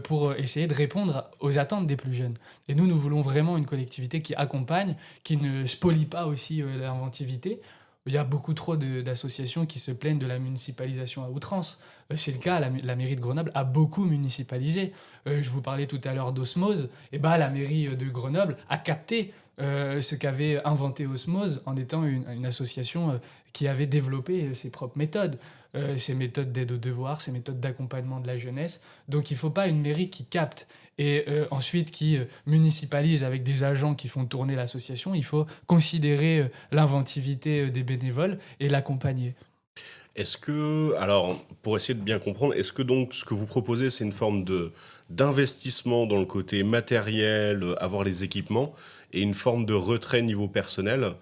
pour essayer de répondre aux attentes des plus jeunes. Et nous voulons vraiment une collectivité qui accompagne, qui ne spolie pas aussi l'inventivité. Il y a beaucoup trop d'associations qui se plaignent de la municipalisation à outrance. C'est le cas, la mairie de Grenoble a beaucoup municipalisé. Je vous parlais tout à l'heure d'Osmose. La mairie de Grenoble a capté ce qu'avait inventé Osmose en étant une association qui avait développé ses propres méthodes. Ses méthodes d'aide aux devoirs, ses méthodes d'accompagnement de la jeunesse. Donc il ne faut pas une mairie qui capte et ensuite qui municipalise avec des agents qui font tourner l'association. Il faut considérer l'inventivité des bénévoles et l'accompagner. Est-ce que, alors, pour essayer de bien comprendre, est-ce que donc ce que vous proposez, c'est une forme d'investissement dans le côté matériel, avoir les équipements, et une forme de retrait niveau personnel,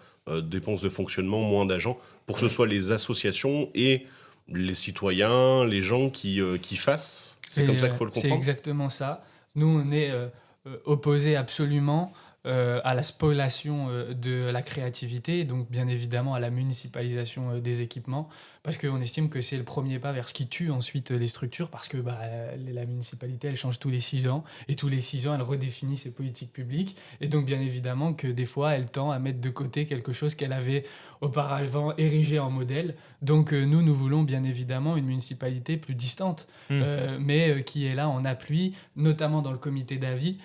dépenses de fonctionnement, moins d'agents, pour que ce soit les associations et les citoyens, les gens qui fassent? C'est comme ça qu'il faut le C'est comprendre? exactement ça. Nous, on est opposés absolument à la spoliation de la créativité, donc bien évidemment à la municipalisation des équipements, parce qu'on estime que c'est le premier pas vers ce qui tue ensuite les structures, parce que la municipalité, elle change tous les 6 ans, et tous les 6 ans, elle redéfinit ses politiques publiques, et donc bien évidemment que des fois, elle tend à mettre de côté quelque chose qu'elle avait auparavant érigé en modèle. Donc nous voulons bien évidemment une municipalité plus distante, Hmm. mais qui est là en appui, notamment dans le comité d'avis,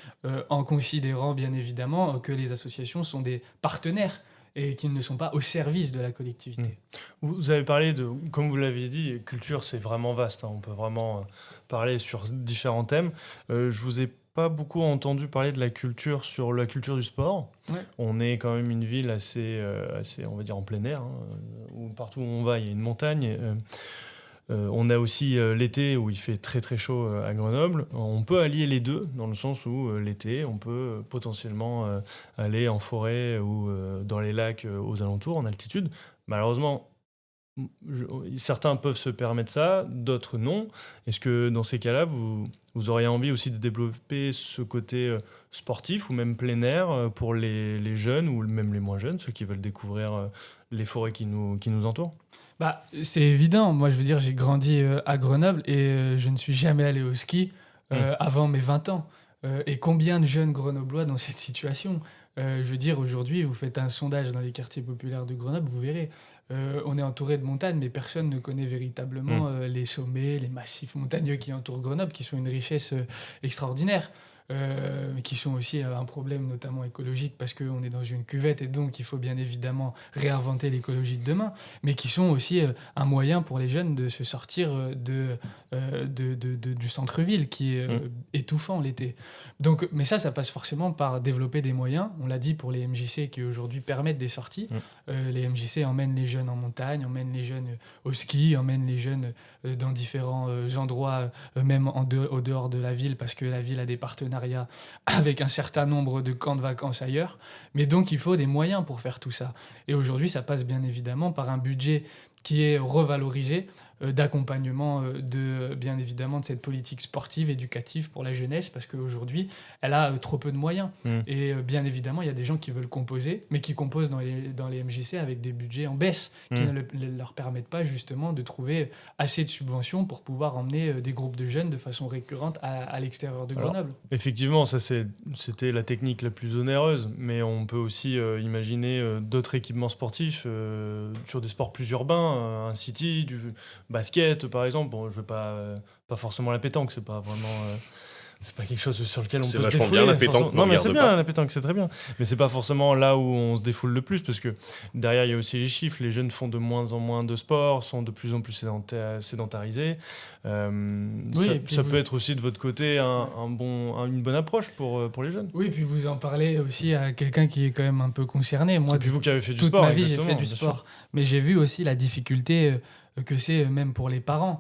en considérant bien évidemment que les associations sont des partenaires et qu'ils ne sont pas au service de la collectivité. Vous avez parlé de, comme vous l'avez dit, culture, c'est vraiment vaste, hein. On peut vraiment parler sur différents thèmes. Je vous ai pas beaucoup entendu parler de la culture sur la culture du sport. Ouais. On est quand même une ville assez, on va dire, en plein air, hein, où partout où on va, il y a une montagne. On a aussi l'été où il fait très très chaud à Grenoble. On peut allier les deux dans le sens où l'été, on peut potentiellement aller en forêt ou dans les lacs aux alentours, en altitude. Malheureusement, je- certains peuvent se permettre ça, d'autres non. Est-ce que dans ces cas-là, vous auriez envie aussi de développer ce côté sportif ou même plein air pour les jeunes ou même les moins jeunes, ceux qui veulent découvrir les forêts qui nous entourent? C'est évident. Moi, je veux dire, j'ai grandi à Grenoble et je ne suis jamais allé au ski avant mes 20 ans. Et combien de jeunes grenoblois dans cette situation? Je veux dire, aujourd'hui, vous faites un sondage dans les quartiers populaires de Grenoble, vous verrez. On est entouré de montagnes, mais personne ne connaît véritablement les sommets, les massifs montagneux qui entourent Grenoble, qui sont une richesse extraordinaire. Mais qui sont aussi un problème notamment écologique parce qu'on est dans une cuvette et donc il faut bien évidemment réinventer l'écologie de demain, mais qui sont aussi un moyen pour les jeunes de se sortir du centre-ville qui est étouffant l'été. Donc, mais ça passe forcément par développer des moyens, on l'a dit pour les MJC qui aujourd'hui permettent des sorties. Les MJC emmènent les jeunes en montagne, emmènent les jeunes au ski, emmènent les jeunes dans différents endroits, même au dehors de la ville, parce que la ville a des partenariats avec un certain nombre de camps de vacances ailleurs. Mais donc, il faut des moyens pour faire tout ça. Et aujourd'hui, ça passe bien évidemment par un budget qui est revalorisé, d'accompagnement bien évidemment de cette politique sportive, éducative pour la jeunesse, parce qu'aujourd'hui, elle a trop peu de moyens. Et bien évidemment, il y a des gens qui veulent composer, mais qui composent dans les MJC avec des budgets en baisse, qui ne leur permettent pas justement de trouver assez de subventions pour pouvoir emmener des groupes de jeunes de façon récurrente à l'extérieur de Grenoble. Alors, effectivement, c'était la technique la plus onéreuse, mais on peut aussi imaginer d'autres équipements sportifs sur des sports plus urbains, un city, du basket par exemple. Bon, je veux pas forcément la pétanque, c'est pas vraiment. C'est pas quelque chose sur lequel on C'est peut se vachement défouler. bien, la pétanque, Non, ne mais c'est regarde bien, pas. la pétanque, c'est très bien. Mais c'est pas forcément là où on se défoule le plus, parce que derrière, il y a aussi les chiffres. Les jeunes font de moins en moins de sport, sont de plus en plus sédentarisés. Oui, et puis ça vous- peut être aussi de votre côté une bonne approche pour les jeunes. Oui, puis vous en parlez aussi à quelqu'un qui est quand même un peu concerné. Moi, Et puis vous qui avez fait du toute sport, ma vie, j'ai exactement, fait du bien sport. sûr. Mais j'ai vu aussi la difficulté que c'est même pour les parents.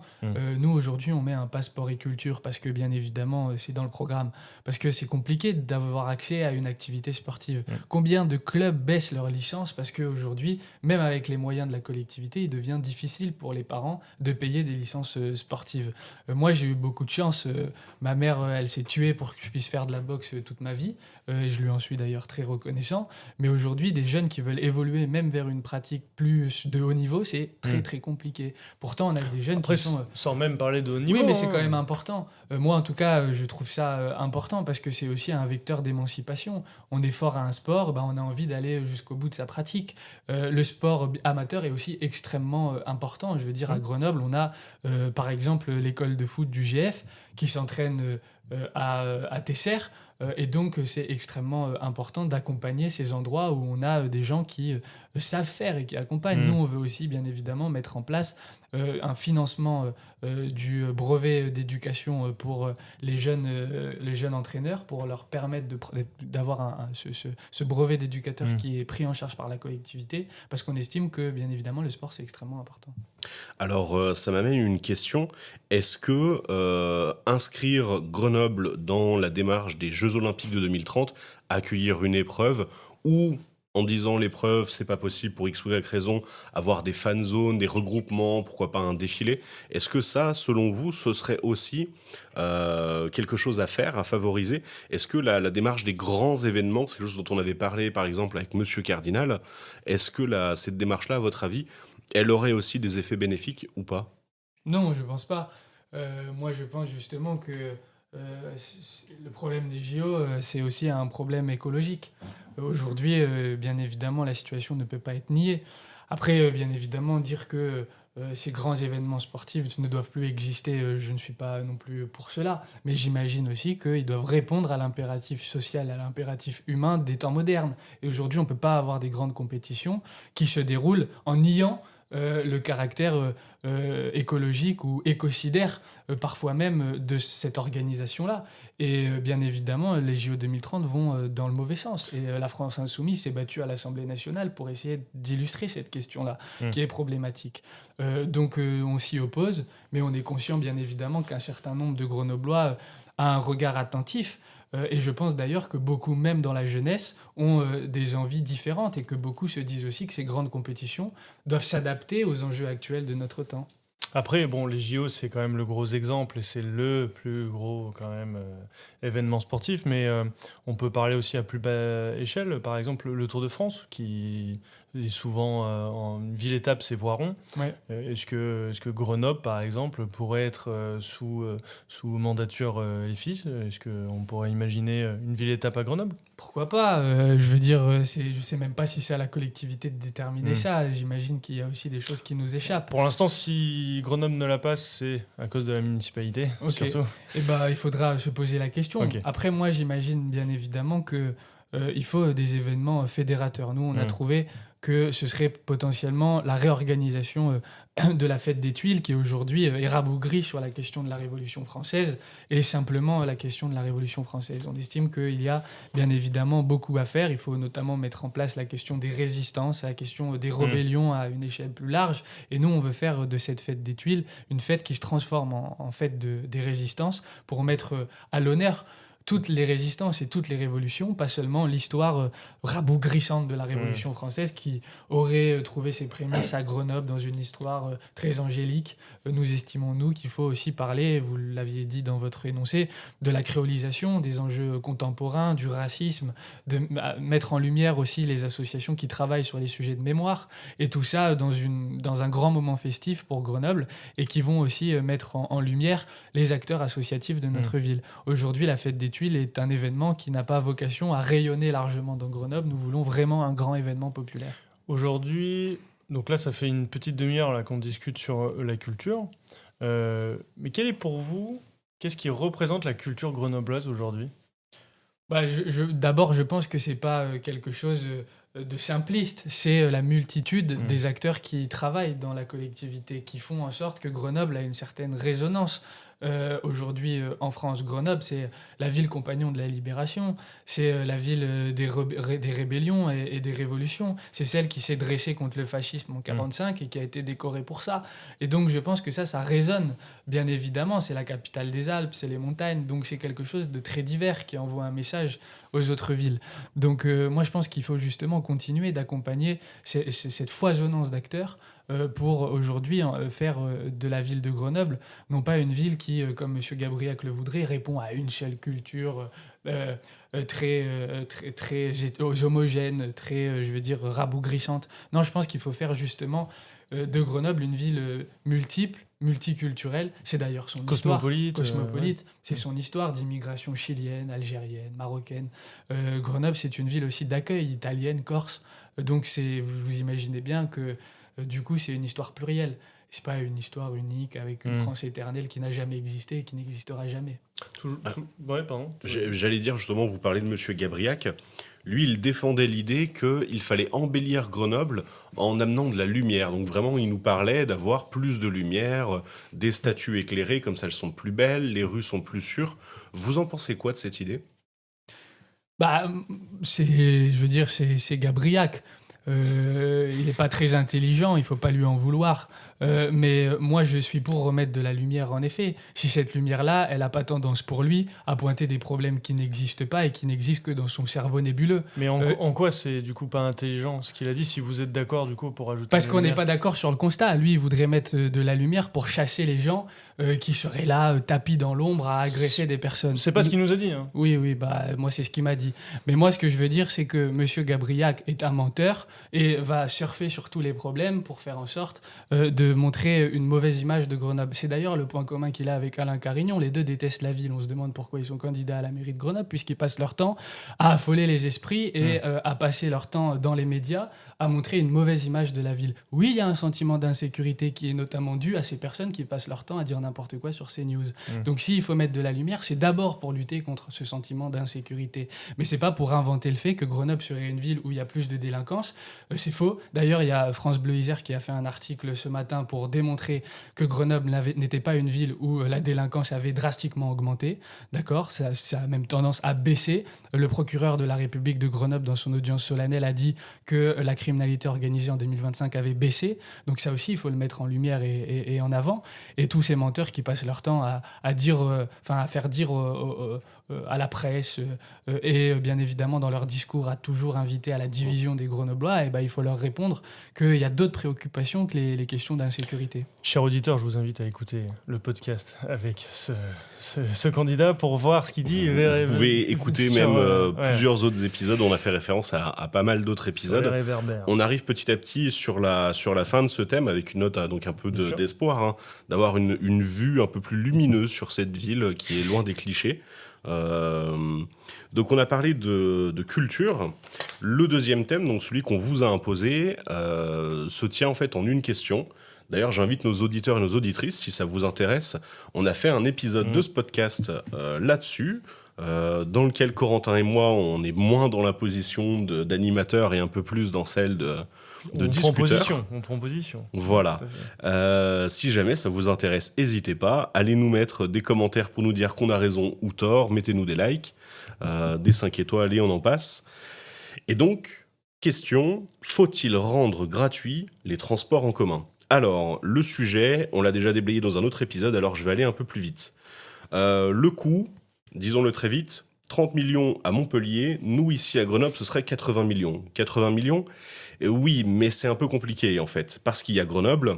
Nous, aujourd'hui, on met un passeport et culture parce que, bien évidemment, c'est dans le programme. Parce que c'est compliqué d'avoir accès à une activité sportive. Combien de clubs baissent leur licence parce qu'aujourd'hui, même avec les moyens de la collectivité, il devient difficile pour les parents de payer des licences sportives. Moi, j'ai eu beaucoup de chance. Ma mère, elle s'est tuée pour que je puisse faire de la boxe toute ma vie. Et je lui en suis d'ailleurs très reconnaissant. Mais aujourd'hui, des jeunes qui veulent évoluer même vers une pratique plus de haut niveau, c'est très très compliqué. Pourtant, on a des jeunes Après, qui sont... sans même parler de haut niveau. Oui, mais c'est hein. quand même important. Moi, en tout cas, je trouve ça important parce que c'est aussi un vecteur d'émancipation. On est fort à un sport, on a envie d'aller jusqu'au bout de sa pratique. Le sport amateur est aussi extrêmement important. Je veux dire, à Grenoble, on a par exemple l'école de foot du GF qui s'entraîne à Tesser. Et donc, c'est extrêmement important d'accompagner ces endroits où on a des gens qui savent faire et qui accompagnent. Nous, on veut aussi, bien évidemment, mettre en place un financement du brevet d'éducation pour les jeunes entraîneurs, pour leur permettre d'avoir ce brevet d'éducateur qui est pris en charge par la collectivité, parce qu'on estime que, bien évidemment, le sport, c'est extrêmement important. Alors, ça m'amène une question. Est-ce que inscrire Grenoble dans la démarche des Jeux Olympiques de 2030, accueillir une épreuve, ou en disant l'épreuve, c'est pas possible pour X ou Y raison, avoir des fan zones, des regroupements, pourquoi pas un défilé, est-ce que ça, selon vous, ce serait aussi quelque chose à faire, à favoriser? Est-ce que la démarche des grands événements, c'est quelque chose dont on avait parlé par exemple avec Monsieur Cardinal, est-ce que cette démarche-là, à votre avis, elle aurait aussi des effets bénéfiques ou pas? Non, je pense pas. Moi, je pense justement que le problème des JO, c'est aussi un problème écologique. Aujourd'hui, bien évidemment, la situation ne peut pas être niée. Après, bien évidemment, dire que ces grands événements sportifs ne doivent plus exister, je ne suis pas non plus pour cela. Mais j'imagine aussi qu'ils doivent répondre à l'impératif social, à l'impératif humain des temps modernes. Et aujourd'hui, on ne peut pas avoir des grandes compétitions qui se déroulent en niant le caractère écologique ou écocidaire, parfois même, de cette organisation-là. Et bien évidemment, les JO 2030 vont dans le mauvais sens. Et la France insoumise s'est battue à l'Assemblée nationale pour essayer d'illustrer cette question-là, qui est problématique. Donc on s'y oppose, mais on est conscient bien évidemment qu'un certain nombre de Grenoblois a un regard attentif. Et je pense d'ailleurs que beaucoup, même dans la jeunesse, ont des envies différentes et que beaucoup se disent aussi que ces grandes compétitions doivent s'adapter aux enjeux actuels de notre temps. Après, bon, les JO, c'est quand même le gros exemple et c'est le plus gros quand même événement sportif, mais on peut parler aussi à plus bas échelle. Par exemple, le Tour de France, qui est souvent en ville-étape, c'est Voiron. Ouais. Est-ce que Grenoble, par exemple, pourrait être sous mandature LFI? Est-ce qu'on pourrait imaginer une ville-étape à Grenoble? Pourquoi pas je veux dire, je sais même pas si c'est à la collectivité de déterminer ça. J'imagine qu'il y a aussi des choses qui nous échappent. Pour l'instant, si Grenoble ne la passe, c'est à cause de la municipalité, Ok. surtout. Et bah, il faudra se poser la question. Ok. Après, moi, j'imagine bien évidemment que il faut des événements fédérateurs. Nous, on a trouvé que ce serait potentiellement la réorganisation de la fête des Tuiles, qui aujourd'hui est rabougrie sur la question de la Révolution française, et simplement la question de la Révolution française. On estime qu'il y a bien évidemment beaucoup à faire. Il faut notamment mettre en place la question des résistances, la question des rébellions à une échelle plus large. Et nous, on veut faire de cette fête des Tuiles une fête qui se transforme en fête des résistances, pour mettre à l'honneur toutes les résistances et toutes les révolutions, pas seulement l'histoire rabougrissante de la Révolution française qui aurait trouvé ses prémices à Grenoble dans une histoire très angélique. Nous estimons, nous, qu'il faut aussi parler, vous l'aviez dit dans votre énoncé, de la créolisation, des enjeux contemporains, du racisme, de mettre en lumière aussi les associations qui travaillent sur les sujets de mémoire, et tout ça dans un grand moment festif pour Grenoble, et qui vont aussi mettre en lumière les acteurs associatifs de notre ville. Aujourd'hui, la fête des Tuiles est un événement qui n'a pas vocation à rayonner largement dans Grenoble. Nous voulons vraiment un grand événement populaire. Aujourd'hui, donc là, ça fait une petite demi-heure là, qu'on discute sur la culture. Mais quel est pour vous, qu'est-ce qui représente la culture grenobloise aujourd'hui? Bah, d'abord, je pense que c'est pas quelque chose de simpliste. C'est la multitude des acteurs qui travaillent dans la collectivité, qui font en sorte que Grenoble a une certaine résonance. Aujourd'hui, en France, Grenoble, c'est la ville compagnon de la libération, c'est la ville des rébellions et des révolutions. C'est celle qui s'est dressée contre le fascisme en 1945 et qui a été décorée pour ça. Et donc, je pense que ça résonne, bien évidemment. C'est la capitale des Alpes, c'est les montagnes. Donc, c'est quelque chose de très divers qui envoie un message aux autres villes. Donc, moi, je pense qu'il faut justement continuer d'accompagner cette foisonnance d'acteurs pour aujourd'hui faire de la ville de Grenoble, non pas une ville qui, comme M. Gabriac le voudrait, répond à une seule culture très homogène, très, je veux dire, rabougrissante. Non, je pense qu'il faut faire justement de Grenoble une ville multiple, multiculturelle. C'est d'ailleurs son Cosmopolite, histoire. Cosmopolite. ouais. C'est son histoire d'immigration chilienne, algérienne, marocaine. Grenoble, c'est une ville aussi d'accueil, italienne, corse. Donc vous imaginez bien que du coup, c'est une histoire plurielle. C'est pas une histoire unique avec une France éternelle qui n'a jamais existé et qui n'existera jamais. Ouais, pardon. J'allais dire justement, vous parlez de Monsieur Gabriac. Lui, il défendait l'idée qu'il fallait embellir Grenoble en amenant de la lumière. Donc vraiment, il nous parlait d'avoir plus de lumière, des statues éclairées, comme ça elles sont plus belles, les rues sont plus sûres. Vous en pensez quoi de cette idée? Bah, je veux dire, c'est Gabriac. Il n'est pas très intelligent, il faut pas lui en vouloir. Mais moi, je suis pour remettre de la lumière, en effet. Si cette lumière-là, elle n'a pas tendance pour lui à pointer des problèmes qui n'existent pas et qui n'existent que dans son cerveau nébuleux. Mais Euh, en quoi c'est du coup pas intelligent ce qu'il a dit, si vous êtes d'accord du coup pour ajouter Parce la qu'on n'est lumière? pas d'accord sur le constat. Lui, il voudrait mettre de la lumière pour chasser les gens qui seraient là, tapis dans l'ombre, à agresser des personnes. C'est pas ce qu'il nous a dit, hein. Oui, oui, bah moi c'est ce qu'il m'a dit. Mais moi ce que je veux dire c'est que Monsieur Gabriac est un menteur et va surfer sur tous les problèmes pour faire en sorte de montrer une mauvaise image de Grenoble. C'est d'ailleurs le point commun qu'il a avec Alain Carignon. Les deux détestent la ville. On se demande pourquoi ils sont candidats à la mairie de Grenoble, puisqu'ils passent leur temps à affoler les esprits et à passer leur temps dans les médias à montrer une mauvaise image de la ville. Oui, il y a un sentiment d'insécurité qui est notamment dû à ces personnes qui passent leur temps à dire n'importe quoi sur CNews. Donc s'il faut mettre de la lumière, c'est d'abord pour lutter contre ce sentiment d'insécurité. Mais c'est pas pour inventer le fait que Grenoble serait une ville où il y a plus de délinquance. C'est faux. D'ailleurs, il y a France Bleu Isère qui a fait un article ce matin pour démontrer que Grenoble n'était pas une ville où la délinquance avait drastiquement augmenté. D'accord, ça a même tendance à baisser. Le procureur de la République de Grenoble, dans son audience solennelle, a dit que la criminalité organisée en 2025 avait baissé. Donc ça aussi, il faut le mettre en lumière et en avant. Et tous ces menteurs qui passent leur temps à dire, à faire dire à la presse et bien évidemment dans leur discours à toujours inviter à la division des Grenoblois, et ben, il faut leur répondre qu'il y a d'autres préoccupations que les questions d'insécurité. Cher auditeur, je vous invite à écouter le podcast avec ce candidat pour voir ce qu'il dit. Vous pouvez écouter sur, même plusieurs autres épisodes. On a fait référence à pas mal d'autres sur les épisodes. réverbères. On arrive petit à petit sur la fin de ce thème avec une note donc un peu Bien sûr. d'espoir, hein, d'avoir une vue un peu plus lumineuse sur cette ville qui est loin des clichés. Donc on a parlé de culture. Le deuxième thème, donc celui qu'on vous a imposé, se tient en fait en une question. D'ailleurs, j'invite nos auditeurs et nos auditrices, si ça vous intéresse. On a fait un épisode de ce podcast là-dessus, dans lequel Corentin et moi, on est moins dans la position d'animateur et un peu plus dans celle de discuteur. On prend position. Voilà. Tout à fait. Si jamais ça vous intéresse, n'hésitez pas. Allez nous mettre des commentaires pour nous dire qu'on a raison ou tort. Mettez-nous des likes, des 5 étoiles, allez, on en passe. Et donc, question, faut-il rendre gratuits les transports en commun ? Alors, le sujet, on l'a déjà déblayé dans un autre épisode, alors je vais aller un peu plus vite. Le coût, disons-le très vite, 30 millions à Montpellier. Nous, ici à Grenoble, ce serait 80 millions. 80 millions, oui, mais c'est un peu compliqué en fait, parce qu'il y a Grenoble,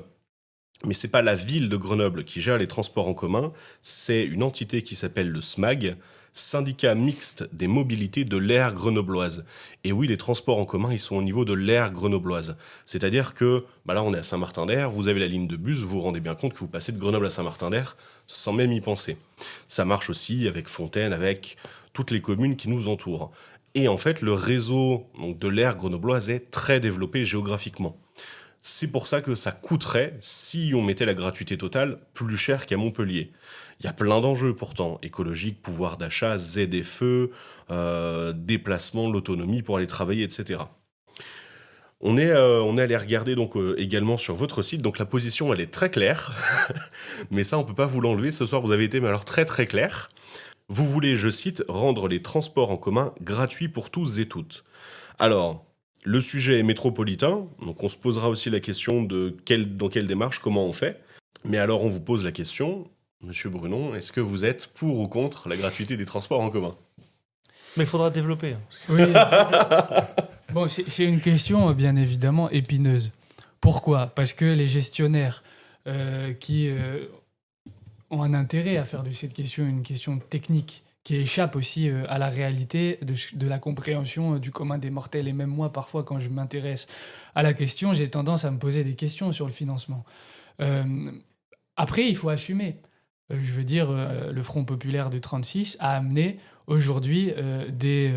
mais c'est pas la ville de Grenoble qui gère les transports en commun, c'est une entité qui s'appelle le SMAG, Syndicat mixte des mobilités de l'aire grenobloise. Et oui, les transports en commun, ils sont au niveau de l'aire grenobloise. C'est-à-dire que, là, on est à Saint-Martin-d'Air, vous avez la ligne de bus, vous vous rendez bien compte que vous passez de Grenoble à Saint-Martin-d'Air sans même y penser. Ça marche aussi avec Fontaine, avec toutes les communes qui nous entourent. Et en fait, le réseau donc, de l'aire grenobloise est très développé géographiquement. C'est pour ça que ça coûterait, si on mettait la gratuité totale, plus cher qu'à Montpellier. Il y a plein d'enjeux pourtant, écologique, pouvoir d'achat, ZFE, déplacement, l'autonomie pour aller travailler, etc. On est allé regarder donc également sur votre site, donc la position elle est très claire, mais ça on peut pas vous l'enlever, ce soir vous avez été mais alors très très clair. Vous voulez, je cite, rendre les transports en commun gratuits pour tous et toutes. Alors, le sujet est métropolitain, donc on se posera aussi la question de dans quelle démarche, comment on fait. Mais alors on vous pose la question, Monsieur Brunon, est-ce que vous êtes pour ou contre la gratuité des transports en commun ? Mais il faudra développer. Oui. Bon, c'est une question bien évidemment épineuse. Pourquoi ? Parce que les gestionnaires qui ont un intérêt à faire de cette question une question technique qui échappe aussi à la réalité de la compréhension du commun des mortels. Et même moi, parfois, quand je m'intéresse à la question, j'ai tendance à me poser des questions sur le financement. Après, il faut assumer. Je veux dire, le Front populaire de 36 a amené aujourd'hui des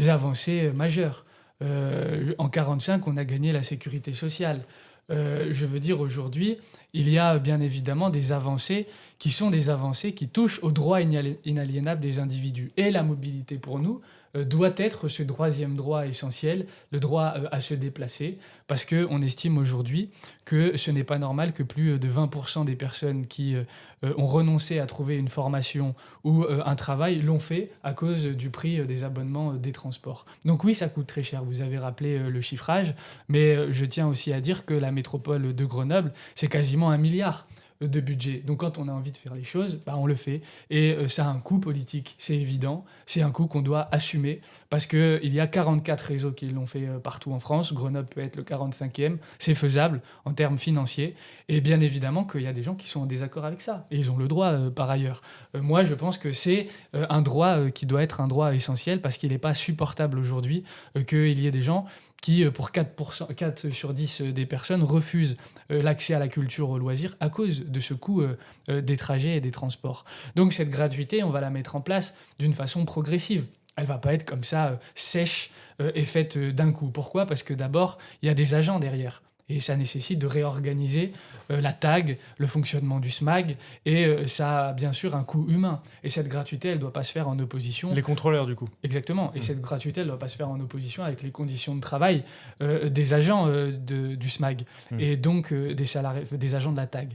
avancées majeures. En 45, on a gagné la sécurité sociale. Je veux dire, aujourd'hui, il y a bien évidemment des avancées qui sont des avancées qui touchent aux droits inaliénables des individus. Et la mobilité, pour nous, doit être ce troisième droit essentiel, le droit à se déplacer, parce qu'on estime aujourd'hui que ce n'est pas normal que plus de 20% des personnes qui ont renoncé à trouver une formation ou un travail l'ont fait à cause du prix des abonnements des transports. Donc oui, ça coûte très cher, vous avez rappelé le chiffrage, mais je tiens aussi à dire que la métropole de Grenoble, c'est quasiment 1 milliard de budget. Donc quand on a envie de faire les choses, bah, on le fait. Et ça a un coût politique, c'est évident. C'est un coût qu'on doit assumer parce qu'il y a 44 réseaux qui l'ont fait partout en France. Grenoble peut être le 45e. C'est faisable en termes financiers. Et bien évidemment qu'il y a des gens qui sont en désaccord avec ça. Et ils ont le droit par ailleurs. Moi, je pense que c'est un droit qui doit être un droit essentiel parce qu'il n'est pas supportable aujourd'hui qu'il y ait des gens qui, pour 4 sur 10 des personnes, refusent l'accès à la culture, au loisir, à cause de ce coût des trajets et des transports. Donc cette gratuité, on va la mettre en place d'une façon progressive. Elle ne va pas être comme ça, sèche et faite d'un coup. Pourquoi ? Parce que d'abord, il y a des agents derrière. Et ça nécessite de réorganiser la TAG, le fonctionnement du SMAG, et ça a bien sûr un coût humain. Et cette gratuité, elle ne doit pas se faire en opposition. Les contrôleurs, du coup. Exactement. Et cette gratuité, elle ne doit pas se faire en opposition avec les conditions de travail des agents du SMAG et donc des agents de la TAG.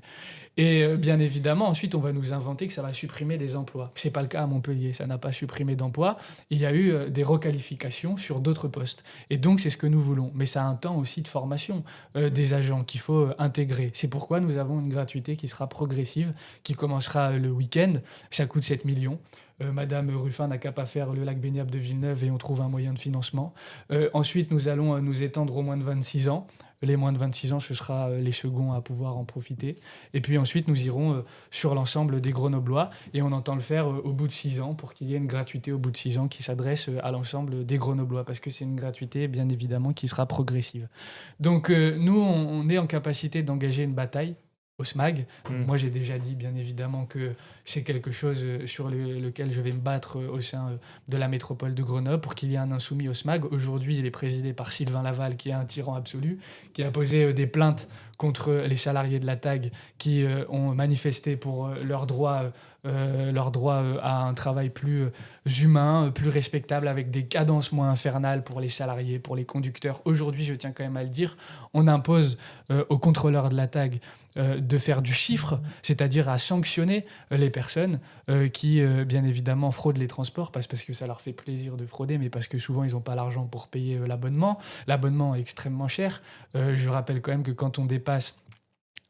Et bien évidemment, ensuite, on va nous inventer que ça va supprimer des emplois. Ce n'est pas le cas à Montpellier, ça n'a pas supprimé d'emplois. Il y a eu des requalifications sur d'autres postes. Et donc, c'est ce que nous voulons. Mais ça a un temps aussi de formation des agents qu'il faut intégrer. C'est pourquoi nous avons une gratuité qui sera progressive, qui commencera le week-end. Ça coûte 7 millions. Madame Ruffin n'a qu'à pas faire le lac baignable de Villeneuve et on trouve un moyen de financement. Ensuite, nous allons nous étendre aux moins de 26 ans. Les moins de 26 ans, ce sera les seconds à pouvoir en profiter. Et puis ensuite, nous irons sur l'ensemble des Grenoblois et on entend le faire au bout de 6 ans pour qu'il y ait une gratuité au bout de 6 ans qui s'adresse à l'ensemble des Grenoblois parce que c'est une gratuité, bien évidemment, qui sera progressive. Donc nous, on est en capacité d'engager une bataille au SMAG. Moi, j'ai déjà dit, bien évidemment, que c'est quelque chose sur lequel je vais me battre au sein de la métropole de Grenoble pour qu'il y ait un insoumis au SMAG. Aujourd'hui, il est présidé par Sylvain Laval, qui est un tyran absolu, qui a posé des plaintes contre les salariés de la TAG qui ont manifesté pour leur droit à un travail plus humain, plus respectable, avec des cadences moins infernales pour les salariés, pour les conducteurs. Aujourd'hui, je tiens quand même à le dire, on impose aux contrôleurs de la TAG de faire du chiffre, c'est-à-dire à sanctionner les personnes qui, bien évidemment, fraudent les transports, pas parce que ça leur fait plaisir de frauder, mais parce que souvent, ils n'ont pas l'argent pour payer l'abonnement. L'abonnement est extrêmement cher. Je rappelle quand même que quand on dépasse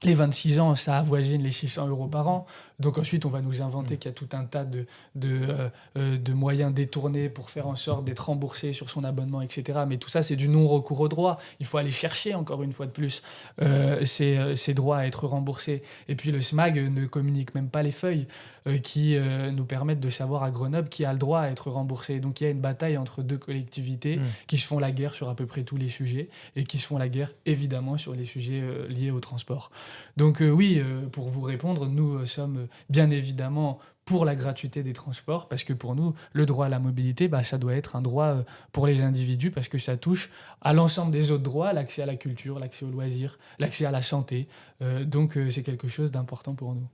les 26 ans, ça avoisine les 600 € par an. Donc ensuite, on va nous inventer qu'il y a tout un tas de moyens détournés pour faire en sorte d'être remboursé sur son abonnement, etc. Mais tout ça, c'est du non-recours aux droits. Il faut aller chercher, encore une fois de plus, ces droits à être remboursés. Et puis le SMAG ne communique même pas les feuilles qui nous permettent de savoir à Grenoble qui a le droit à être remboursé. Donc il y a une bataille entre deux collectivités qui se font la guerre sur à peu près tous les sujets et qui se font la guerre, évidemment, sur les sujets liés au transport. Donc oui, pour vous répondre, nous sommes bien évidemment pour la gratuité des transports, parce que pour nous, le droit à la mobilité, ça doit être un droit pour les individus, parce que ça touche à l'ensemble des autres droits, l'accès à la culture, l'accès aux loisirs, l'accès à la santé. Donc c'est quelque chose d'important pour nous.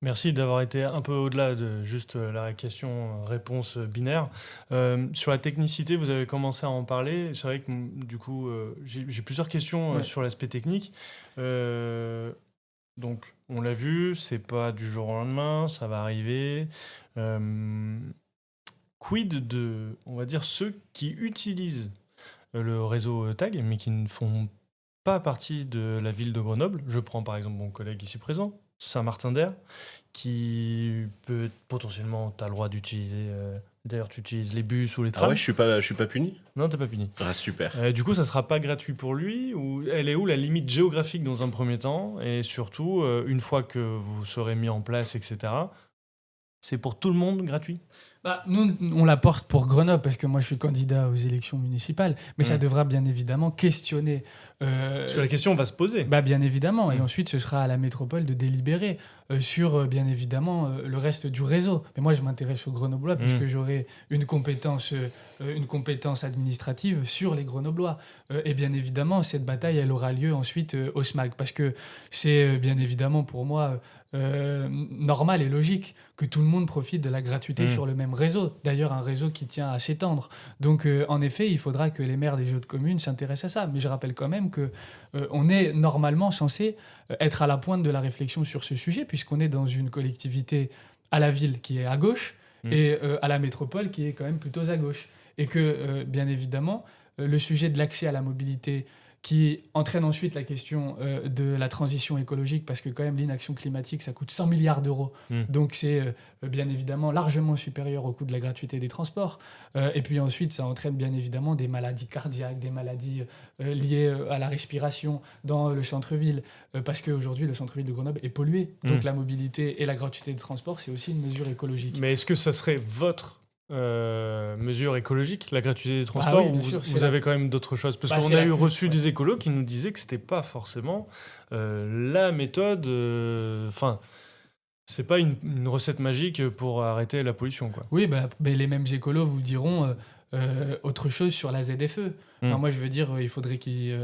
Merci d'avoir été un peu au-delà de juste la question-réponse binaire. Sur la technicité, vous avez commencé à en parler. C'est vrai que du coup, j'ai plusieurs questions sur l'aspect technique. Donc, on l'a vu, c'est pas du jour au lendemain, ça va arriver. Quid de, on va dire, ceux qui utilisent le réseau TAG, mais qui ne font pas partie de la ville de Grenoble? Je prends par exemple mon collègue ici présent, Saint-Martin-d'Air, qui peut potentiellement, tu as le droit d'utiliser. D'ailleurs, tu utilises les bus ou les trams. Ah ouais, je suis pas puni? Non, t'es pas puni. Ah, super. Du coup, ça sera pas gratuit pour lui. Ou elle est où la limite géographique dans un premier temps? Et surtout, une fois que vous serez mis en place, etc., c'est pour tout le monde gratuit? Nous, on la porte pour Grenoble parce que moi, je suis candidat aux élections municipales, mais ça devra bien évidemment questionner. Parce que la question va se poser. Bien évidemment, et ensuite, ce sera à la métropole de délibérer sur, bien évidemment, le reste du réseau. Mais moi, je m'intéresse aux Grenoblois puisque j'aurai une compétence administrative sur les Grenoblois. Et bien évidemment, cette bataille, elle aura lieu ensuite au SMAG parce que c'est bien évidemment pour moi normal et logique que tout le monde profite de la gratuité sur le même réseau. D'ailleurs, un réseau qui tient à s'étendre. Donc, en effet, il faudra que les maires des autres communes s'intéressent à ça. Mais je rappelle quand même que on est normalement censé être à la pointe de la réflexion sur ce sujet, puisqu'on est dans une collectivité à la ville qui est à gauche et à la métropole qui est quand même plutôt à gauche. Et que, bien évidemment, le sujet de l'accès à la mobilité qui entraîne ensuite la question de la transition écologique, parce que quand même l'inaction climatique, ça coûte 100 milliards d'euros. Donc c'est bien évidemment largement supérieur au coût de la gratuité des transports. Et puis ensuite, ça entraîne bien évidemment des maladies cardiaques, des maladies liées à la respiration dans le centre-ville, parce qu'aujourd'hui, le centre-ville de Grenoble est pollué. Donc la mobilité et la gratuité des transports, c'est aussi une mesure écologique. Mais est-ce que ça serait votre mesure écologique, la gratuité des transports, oui, ou vous avez quand même d'autres choses? Parce qu'on a reçu des écolos qui nous disaient que c'était pas forcément la méthode. Enfin, c'est pas une recette magique pour arrêter la pollution, quoi. Oui, les mêmes écolos vous diront autre chose sur la ZFE. Enfin, moi, je veux dire, il faudrait qu'ils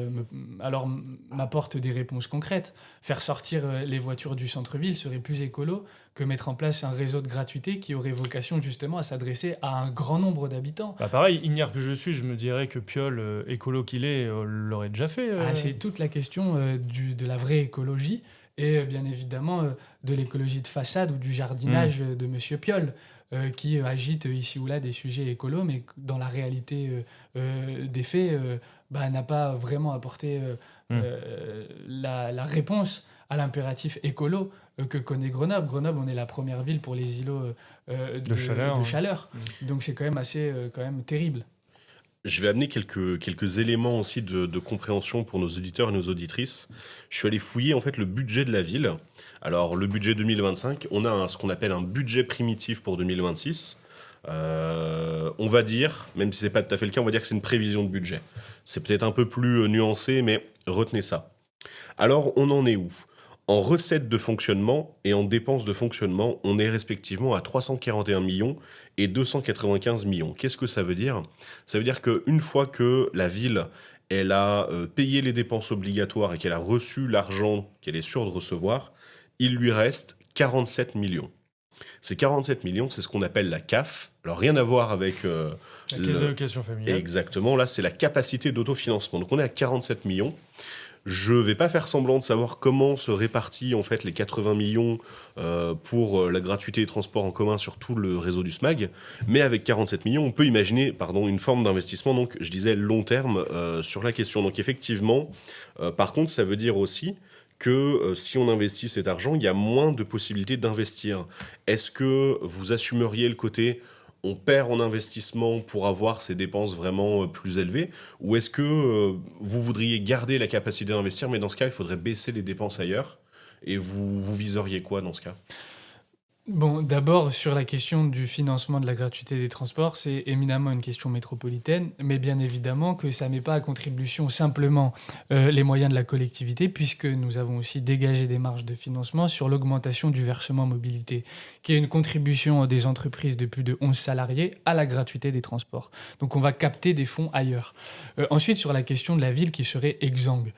m'apportent des réponses concrètes. Faire sortir les voitures du centre-ville serait plus écolo que mettre en place un réseau de gratuité qui aurait vocation justement à s'adresser à un grand nombre d'habitants. Pareil, ignare que je suis, je me dirais que Piolle, écolo qu'il est, l'aurait déjà fait. C'est toute la question de la vraie écologie et bien évidemment de l'écologie de façade ou du jardinage de Monsieur Piolle. Qui agite ici ou là des sujets écolos, mais dans la réalité des faits, n'a pas vraiment apporté la réponse à l'impératif écolo que connaît Grenoble. Grenoble, on est la première ville pour les îlots de chaleur. Donc c'est quand même assez terrible. Je vais amener quelques éléments aussi de compréhension pour nos auditeurs et nos auditrices. Je suis allé fouiller en fait le budget de la ville. Alors le budget 2025, on a ce qu'on appelle un budget primitif pour 2026. On va dire, même si c'est pas tout à fait le cas, on va dire que c'est une prévision de budget. C'est peut-être un peu plus nuancé, mais retenez ça. Alors on en est où ? En recettes de fonctionnement et en dépenses de fonctionnement, on est respectivement à 341 millions et 295 millions. Qu'est-ce que ça veut dire ? Ça veut dire qu'une fois que la ville elle a payé les dépenses obligatoires et qu'elle a reçu l'argent qu'elle est sûre de recevoir, il lui reste 47 millions. Ces 47 millions, c'est ce qu'on appelle la CAF. Alors, rien à voir avec... la caisse d'allocation familiale. Exactement, là, c'est la capacité d'autofinancement. Donc, on est à 47 millions. Je ne vais pas faire semblant de savoir comment se répartit en fait les 80 millions pour la gratuité des transports en commun sur tout le réseau du SMAG, mais avec 47 millions, on peut imaginer une forme d'investissement, donc je disais long terme sur la question. Donc effectivement, par contre, ça veut dire aussi que si on investit cet argent, il y a moins de possibilités d'investir. Est-ce que vous assumeriez le côté on perd en investissement pour avoir ces dépenses vraiment plus élevées, ou est-ce que vous voudriez garder la capacité d'investir, mais dans ce cas, il faudrait baisser les dépenses ailleurs, et vous viseriez quoi dans ce cas ? Bon, d'abord, sur la question du financement de la gratuité des transports, c'est éminemment une question métropolitaine, mais bien évidemment que ça ne met pas à contribution simplement les moyens de la collectivité, puisque nous avons aussi dégagé des marges de financement sur l'augmentation du versement mobilité, qui est une contribution des entreprises de plus de 11 salariés à la gratuité des transports. Donc on va capter des fonds ailleurs. Ensuite, sur la question de la ville qui serait exsangue.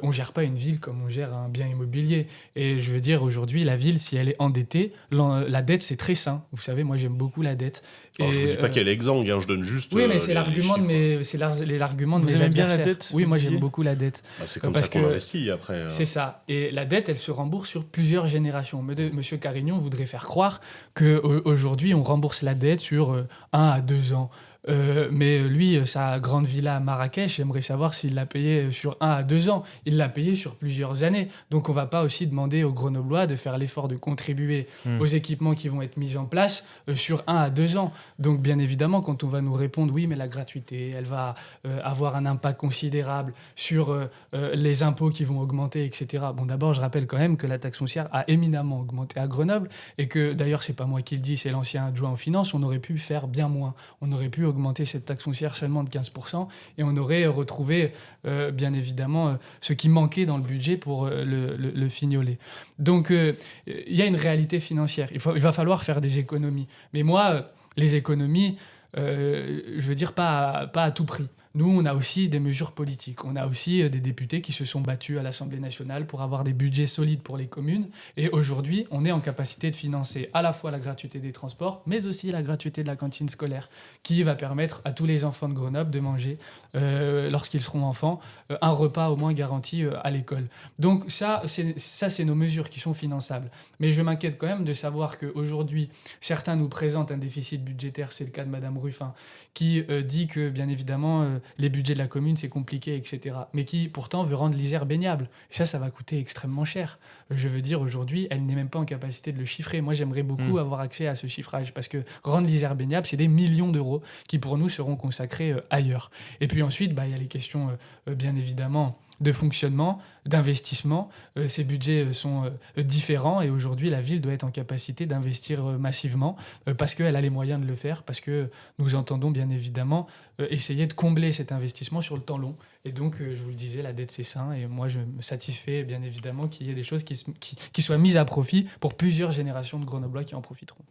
On ne gère pas une ville comme on gère un bien immobilier. Et je veux dire, aujourd'hui, la ville, si elle est endettée, la dette, c'est très sain. Vous savez, moi, j'aime beaucoup la dette. Alors, je ne dis pas qu'elle est exsangue, je donne juste... Oui, mais c'est l'argument de mes adversaires. Bien la dette, oui, moi, j'aime beaucoup la dette. C'est comme ça qu'on investit, après. C'est ça. Et la dette, elle se rembourse sur plusieurs générations. Monsieur Carignon voudrait faire croire qu'aujourd'hui, on rembourse la dette sur 1 à 2 ans. Mais lui, sa grande villa à Marrakech, j'aimerais savoir s'il l'a payé sur 1 à 2 ans. Il l'a payé sur plusieurs années. Donc on ne va pas aussi demander aux Grenoblois de faire l'effort de contribuer aux équipements qui vont être mis en place sur 1 à 2 ans. Donc bien évidemment, quand on va nous répondre oui, mais la gratuité, elle va avoir un impact considérable sur les impôts qui vont augmenter, etc. Bon, d'abord, je rappelle quand même que la taxe foncière a éminemment augmenté à Grenoble et que d'ailleurs, c'est pas moi qui le dis, c'est l'ancien adjoint en finance, on aurait pu faire bien moins. On aurait pu augmenter cette taxe foncière seulement de 15% et on aurait retrouvé bien évidemment ce qui manquait dans le budget pour le fignoler. Donc il y a une réalité financière. Il va falloir faire des économies. Mais moi, les économies, je veux dire pas à tout prix. Nous, on a aussi des mesures politiques. On a aussi des députés qui se sont battus à l'Assemblée nationale pour avoir des budgets solides pour les communes. Et aujourd'hui, on est en capacité de financer à la fois la gratuité des transports, mais aussi la gratuité de la cantine scolaire, qui va permettre à tous les enfants de Grenoble de manger, lorsqu'ils seront enfants, un repas au moins garanti à l'école. Donc ça, c'est nos mesures qui sont finançables. Mais je m'inquiète quand même de savoir qu'aujourd'hui, certains nous présentent un déficit budgétaire, c'est le cas de Madame Ruffin, qui dit que, bien évidemment, les budgets de la commune, c'est compliqué, etc. Mais qui, pourtant, veut rendre l'Isère baignable. Et ça va coûter extrêmement cher. Je veux dire, aujourd'hui, elle n'est même pas en capacité de le chiffrer. Moi, j'aimerais beaucoup avoir accès à ce chiffrage, parce que rendre l'Isère baignable, c'est des millions d'euros qui, pour nous, seront consacrés ailleurs. Et puis ensuite, il y a les questions, bien évidemment, de fonctionnement, d'investissement. Ces budgets sont différents et aujourd'hui, la ville doit être en capacité d'investir massivement parce qu'elle a les moyens de le faire, parce que nous entendons bien évidemment essayer de combler cet investissement sur le temps long. Et donc, je vous le disais, la dette, c'est sain et moi, je me satisfais bien évidemment qu'il y ait des choses qui soient mises à profit pour plusieurs générations de Grenoblois qui en profiteront.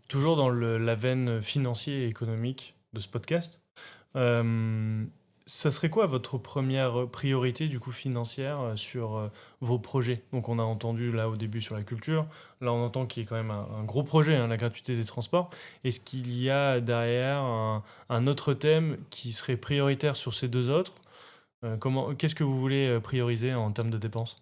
Toujours dans la veine financière et économique de ce podcast, ça serait quoi votre première priorité du coup financière sur vos projets? Donc on a entendu là au début sur la culture, là on entend qu'il y a quand même un gros projet, hein, la gratuité des transports. Est-ce qu'il y a derrière un autre thème qui serait prioritaire sur ces deux autres? Qu'est-ce que vous voulez prioriser en termes de dépenses?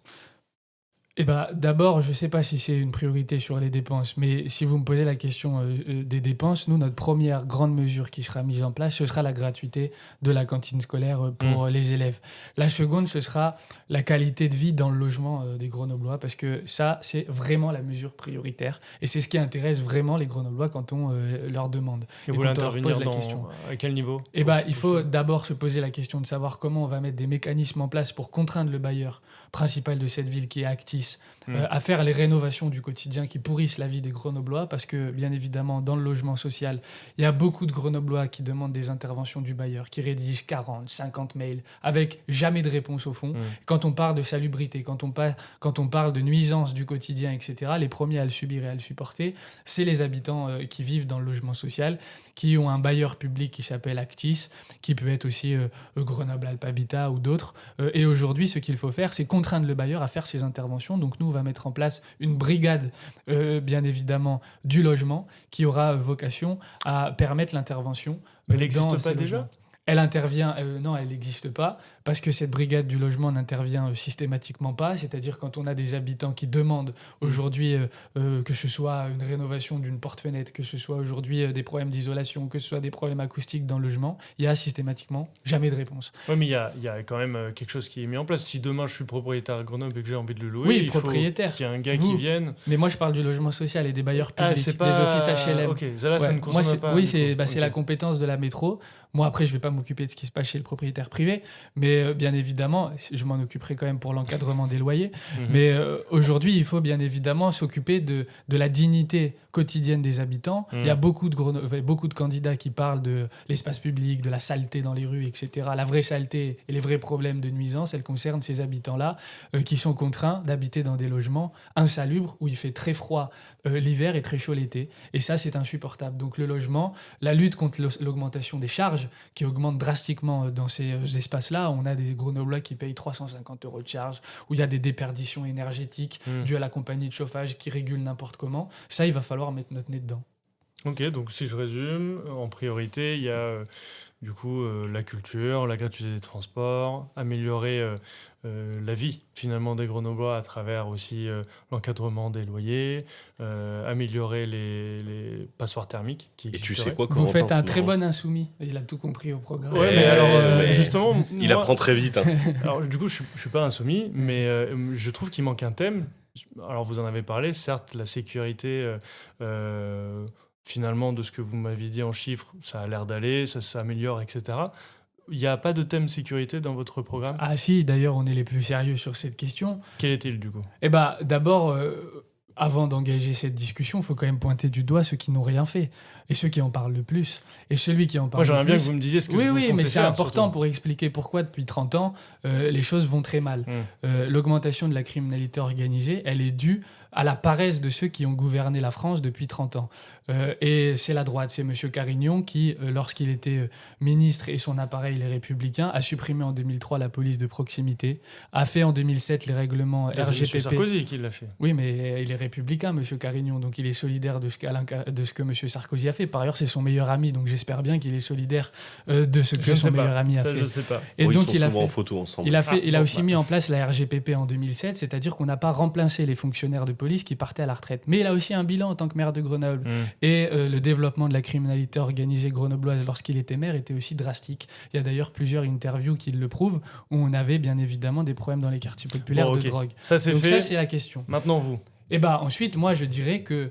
Eh ben, d'abord, je ne sais pas si c'est une priorité sur les dépenses, mais si vous me posez la question des dépenses, nous, notre première grande mesure qui sera mise en place, ce sera la gratuité de la cantine scolaire pour les élèves. La seconde, ce sera la qualité de vie dans le logement des Grenoblois, parce que ça, c'est vraiment la mesure prioritaire. Et c'est ce qui intéresse vraiment les Grenoblois quand on leur demande. Et vous voulez intervenir à quel niveau? Eh ben, il faut d'abord se poser la question de savoir comment on va mettre des mécanismes en place pour contraindre le bailleur principal de cette ville qui est Actis à faire les rénovations du quotidien qui pourrissent la vie des Grenoblois, parce que bien évidemment dans le logement social il y a beaucoup de Grenoblois qui demandent des interventions du bailleur, qui rédigent 40, 50 mails avec jamais de réponse au fond. Quand on parle de salubrité, quand on parle de nuisances du quotidien, etc., les premiers à le subir et à le supporter, c'est les habitants qui vivent dans le logement social, qui ont un bailleur public qui s'appelle Actis, qui peut être aussi Grenoble Alpes Habitat ou d'autres. Et aujourd'hui, ce qu'il faut faire, c'est contraindre le bailleur à faire ses interventions. Donc nous, on va mettre en place une brigade, bien évidemment, du logement qui aura vocation à permettre l'intervention. Elle n'existe pas déjà ? Elle intervient, non, elle n'existe pas, parce que cette brigade du logement n'intervient systématiquement pas, c'est-à-dire quand on a des habitants qui demandent aujourd'hui que ce soit une rénovation d'une porte-fenêtre, que ce soit aujourd'hui des problèmes d'isolation, que ce soit des problèmes acoustiques dans le logement, il y a systématiquement jamais de réponse. Oui, mais il y a quand même quelque chose qui est mis en place. Si demain je suis propriétaire à Grenoble et que j'ai envie de le louer, oui, propriétaire. Faut qu'il y ait un gars qui vienne. Mais moi je parle du logement social et des bailleurs publics, des offices HLM. Ok, ça ne concerne pas. Oui, c'est la compétence de la métro. Moi, après, je ne vais pas m'occuper de ce qui se passe chez le propriétaire privé, mais bien évidemment, je m'en occuperai quand même pour l'encadrement des loyers. Mais aujourd'hui, il faut bien évidemment s'occuper de la dignité quotidienne des habitants. Il y a beaucoup de candidats qui parlent de l'espace public, de la saleté dans les rues, etc. La vraie saleté et les vrais problèmes de nuisance, elles concernent ces habitants-là qui sont contraints d'habiter dans des logements insalubres où il fait très froid l'hiver et très chaud l'été. Et ça, c'est insupportable. Donc le logement, la lutte contre l'augmentation des charges qui augmente drastiquement dans ces espaces-là. On a des Grenoblois qui payent 350 € de charges, où il y a des déperditions énergétiques dues à la compagnie de chauffage qui régule n'importe comment. Ça, il va falloir mettre notre nez dedans. Ok, donc si je résume, en priorité, il y a du coup, la culture, la gratuité des transports, améliorer la vie finalement des Grenoblois à travers aussi l'encadrement des loyers, améliorer les passoires thermiques qui Et tu sais existeraient. quoi, Vous Corentin, faites un c'est très marrant. bon insoumis. Il a tout compris au programme. Ouais, mais alors mais justement, Il moi, apprend très vite. Hein. alors du coup, je suis pas insoumis, mais je trouve qu'il manque un thème. Alors vous en avez parlé, certes, la sécurité, finalement, de ce que vous m'aviez dit en chiffres, ça a l'air d'aller, ça s'améliore, etc. Il n'y a pas de thème sécurité dans votre programme? Ah si, d'ailleurs, on est les plus sérieux sur cette question. Quel est-il du coup? Eh ben, d'abord, avant d'engager cette discussion, il faut quand même pointer du doigt ceux qui n'ont rien fait et ceux qui en parlent le plus. Et celui qui en Moi, parle le j'aimerais bien que plus... vous me disiez ce que Oui, vous oui, comptez mais c'est faire, important surtout. pour expliquer pourquoi depuis 30 ans, les choses vont très mal. L'augmentation de la criminalité organisée, elle est due à la paresse de ceux qui ont gouverné la France depuis 30 ans. Et c'est la droite, c'est M. Carignon qui, lorsqu'il était ministre et son appareil, les Républicains, a supprimé en 2003 la police de proximité, a fait en 2007 les règlements C'est M. RGPP. Sarkozy qui l'a fait. Oui, mais il est républicain, M. Carignon, donc il est solidaire de ce que M. Sarkozy a fait. Par ailleurs, c'est son meilleur ami, donc j'espère bien qu'il est solidaire de ce que Je ne son sais meilleur pas. ami a Ça, fait. je sais pas. Et Ils donc sont il a souvent en fait... photo ensemble. Il a bon, aussi bah. mis en place la RGPP en 2007, c'est-à-dire qu'on n'a pas remplacé les fonctionnaires de police qui partaient à la retraite. Mais il a aussi un bilan en tant que maire de Grenoble. Et le développement de la criminalité organisée grenobloise lorsqu'il était maire était aussi drastique. Il y a d'ailleurs plusieurs interviews qui le prouvent, où on avait bien évidemment des problèmes dans les quartiers populaires Bon, ok. de drogue. Ça, c'est Donc fait. ça, c'est la question. Maintenant, vous. Et bah ensuite, moi, je dirais que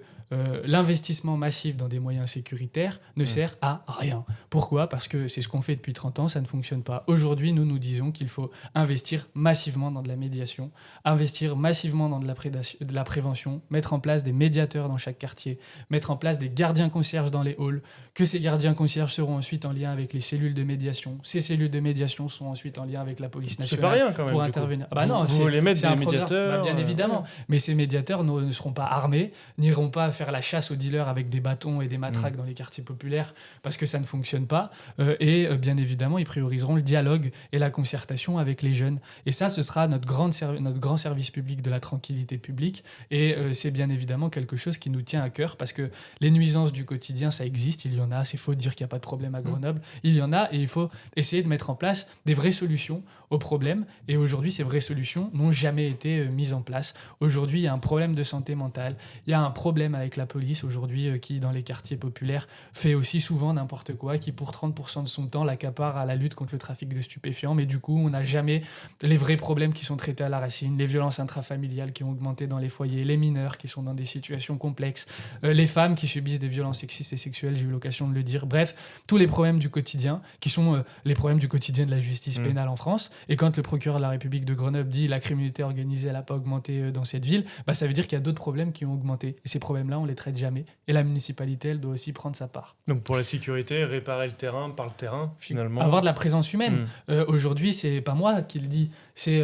l'investissement massif dans des moyens sécuritaires ne sert à rien. Pourquoi ? Parce que c'est ce qu'on fait depuis 30 ans, ça ne fonctionne pas. Aujourd'hui, nous disons qu'il faut investir massivement dans de la médiation, investir massivement dans de la prévention, mettre en place des médiateurs dans chaque quartier, mettre en place des gardiens concierges dans les halls, que ces gardiens concierges seront ensuite en lien avec les cellules de médiation. Ces cellules de médiation sont ensuite en lien avec la police C'est nationale. pas rien quand même. Pour du coup. intervenir. Ah bah non, vous c'est- voulez mettre c'est des un programme. médiateurs. Bah, bien évidemment. Mais ces médiateurs ne seront pas armés, n'iront pas faire la chasse aux dealers avec des bâtons et des matraques dans les quartiers populaires parce que ça ne fonctionne pas. Bien évidemment, ils prioriseront le dialogue et la concertation avec les jeunes. Et ça, ce sera notre grand service public de la tranquillité publique. Et c'est bien évidemment quelque chose qui nous tient à cœur parce que les nuisances du quotidien, ça existe, il y en a. C'est faux de dire qu'il n'y a pas de problème à Grenoble. Il y en a et il faut essayer de mettre en place des vraies solutions aux problèmes. Et aujourd'hui, ces vraies solutions n'ont jamais été mises en place. Aujourd'hui, il y a un problème de santé mentale. Il y a un problème avec la police aujourd'hui qui, dans les quartiers populaires, fait aussi souvent n'importe quoi, qui pour 30% de son temps l'accapare à la lutte contre le trafic de stupéfiants. Mais du coup, on n'a jamais les vrais problèmes qui sont traités à la racine, les violences intrafamiliales qui ont augmenté dans les foyers, les mineurs qui sont dans des situations complexes, les femmes qui subissent des violences sexistes et sexuelles, j'ai eu l'occasion de le dire. Bref, tous les problèmes du quotidien qui sont les problèmes du quotidien de la justice pénale en France. Et quand le procureur de la République de Grenoble dit la criminalité organisée, elle n'a pas augmenté dans cette ville, bah, ça veut dire qu'il y a d'autres problèmes qui ont augmenté. Et ces problèmes-là, on les traite jamais. Et la municipalité, elle doit aussi prendre sa part. Donc pour la sécurité, réparer le terrain par le terrain, finalement. Avoir de la présence humaine. Aujourd'hui, c'est pas moi qui le dis, c'est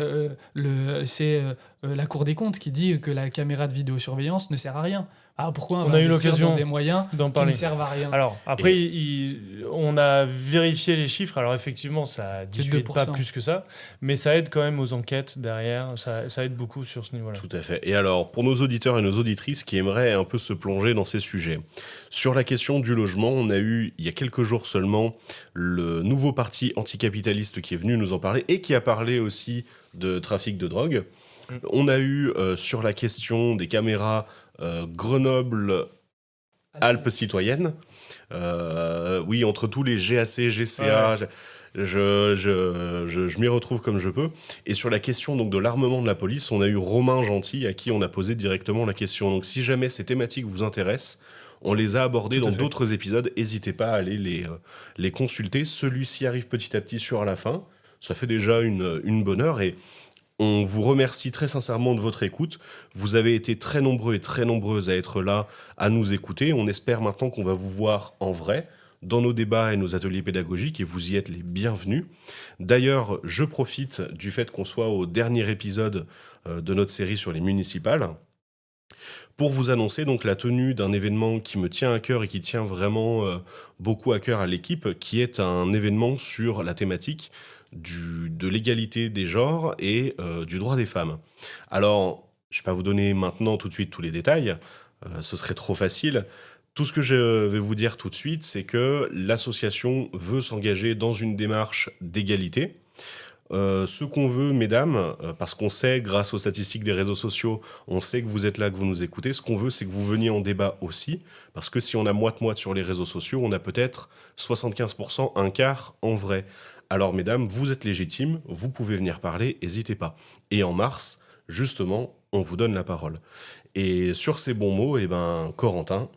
la Cour des comptes qui dit que la caméra de vidéosurveillance ne sert à rien. Ah, pourquoi on On va a eu investir l'occasion dans des moyens d'en qui parler. ne servent à rien. Alors, après, on a vérifié les chiffres. Alors, effectivement, ça dissuade 2%. pas plus que ça, mais ça aide quand même aux enquêtes derrière. Ça aide beaucoup sur ce niveau-là. Tout à fait. Et alors, pour nos auditeurs et nos auditrices qui aimeraient un peu se plonger dans ces sujets, sur la question du logement, on a eu, il y a quelques jours seulement, le nouveau parti anticapitaliste qui est venu nous en parler et qui a parlé aussi de trafic de drogue. On a eu, sur la question des caméras, Grenoble Alpes citoyennes. Oui, entre tous les GAC, GCA, Ouais. je m'y retrouve comme je peux. Et sur la question donc, de l'armement de la police, on a eu Romain Gentil à qui on a posé directement la question. Donc si jamais ces thématiques vous intéressent, on les a abordées Tout à dans fait. d'autres épisodes. N'hésitez pas à aller les consulter. Celui-ci arrive petit à petit sur la fin. Ça fait déjà une bonne heure et on vous remercie très sincèrement de votre écoute. Vous avez été très nombreux et très nombreuses à être là, à nous écouter. On espère maintenant qu'on va vous voir en vrai dans nos débats et nos ateliers pédagogiques et vous y êtes les bienvenus. D'ailleurs, je profite du fait qu'on soit au dernier épisode de notre série sur les municipales pour vous annoncer donc la tenue d'un événement qui me tient à cœur et qui tient vraiment beaucoup à cœur à l'équipe, qui est un événement sur la thématique de l'égalité des genres et du droit des femmes. Alors, je ne vais pas vous donner maintenant tout de suite tous les détails, ce serait trop facile. Tout ce que je vais vous dire tout de suite, c'est que l'association veut s'engager dans une démarche d'égalité. Ce qu'on veut, mesdames, parce qu'on sait, grâce aux statistiques des réseaux sociaux, on sait que vous êtes là, que vous nous écoutez, ce qu'on veut, c'est que vous veniez en débat aussi, parce que si on a moite-moite sur les réseaux sociaux, on a peut-être 75%, un quart en vrai. Alors, mesdames, vous êtes légitimes, vous pouvez venir parler, n'hésitez pas. Et en mars, justement, on vous donne la parole. Et sur ces bons mots, Corentin...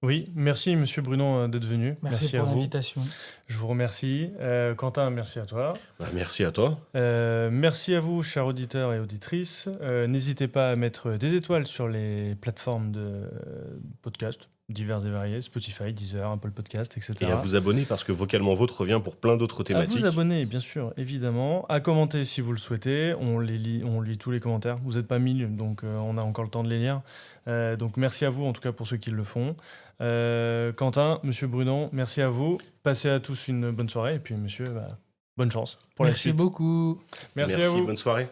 Oui, merci Monsieur Brunon d'être venu. Merci à pour vous. l'invitation. Je vous remercie. Quentin, merci à toi. merci à toi. Merci à vous, chers auditeurs et auditrices. N'hésitez pas à mettre des étoiles sur les plateformes de podcast divers et variés, Spotify, Deezer, Apple Podcast, etc. Et à vous abonner parce que Vocalement Vôtre revient pour plein d'autres thématiques. À vous abonner, bien sûr, évidemment. À commenter si vous le souhaitez. On lit tous les commentaires. Vous n'êtes pas 1000, donc on a encore le temps de les lire. Donc merci à vous, en tout cas pour ceux qui le font. Quentin, Monsieur Brunon, merci à vous. Passez à tous une bonne soirée. Et puis, monsieur, bonne chance pour la suite. Merci beaucoup. Merci à vous. Bonne soirée.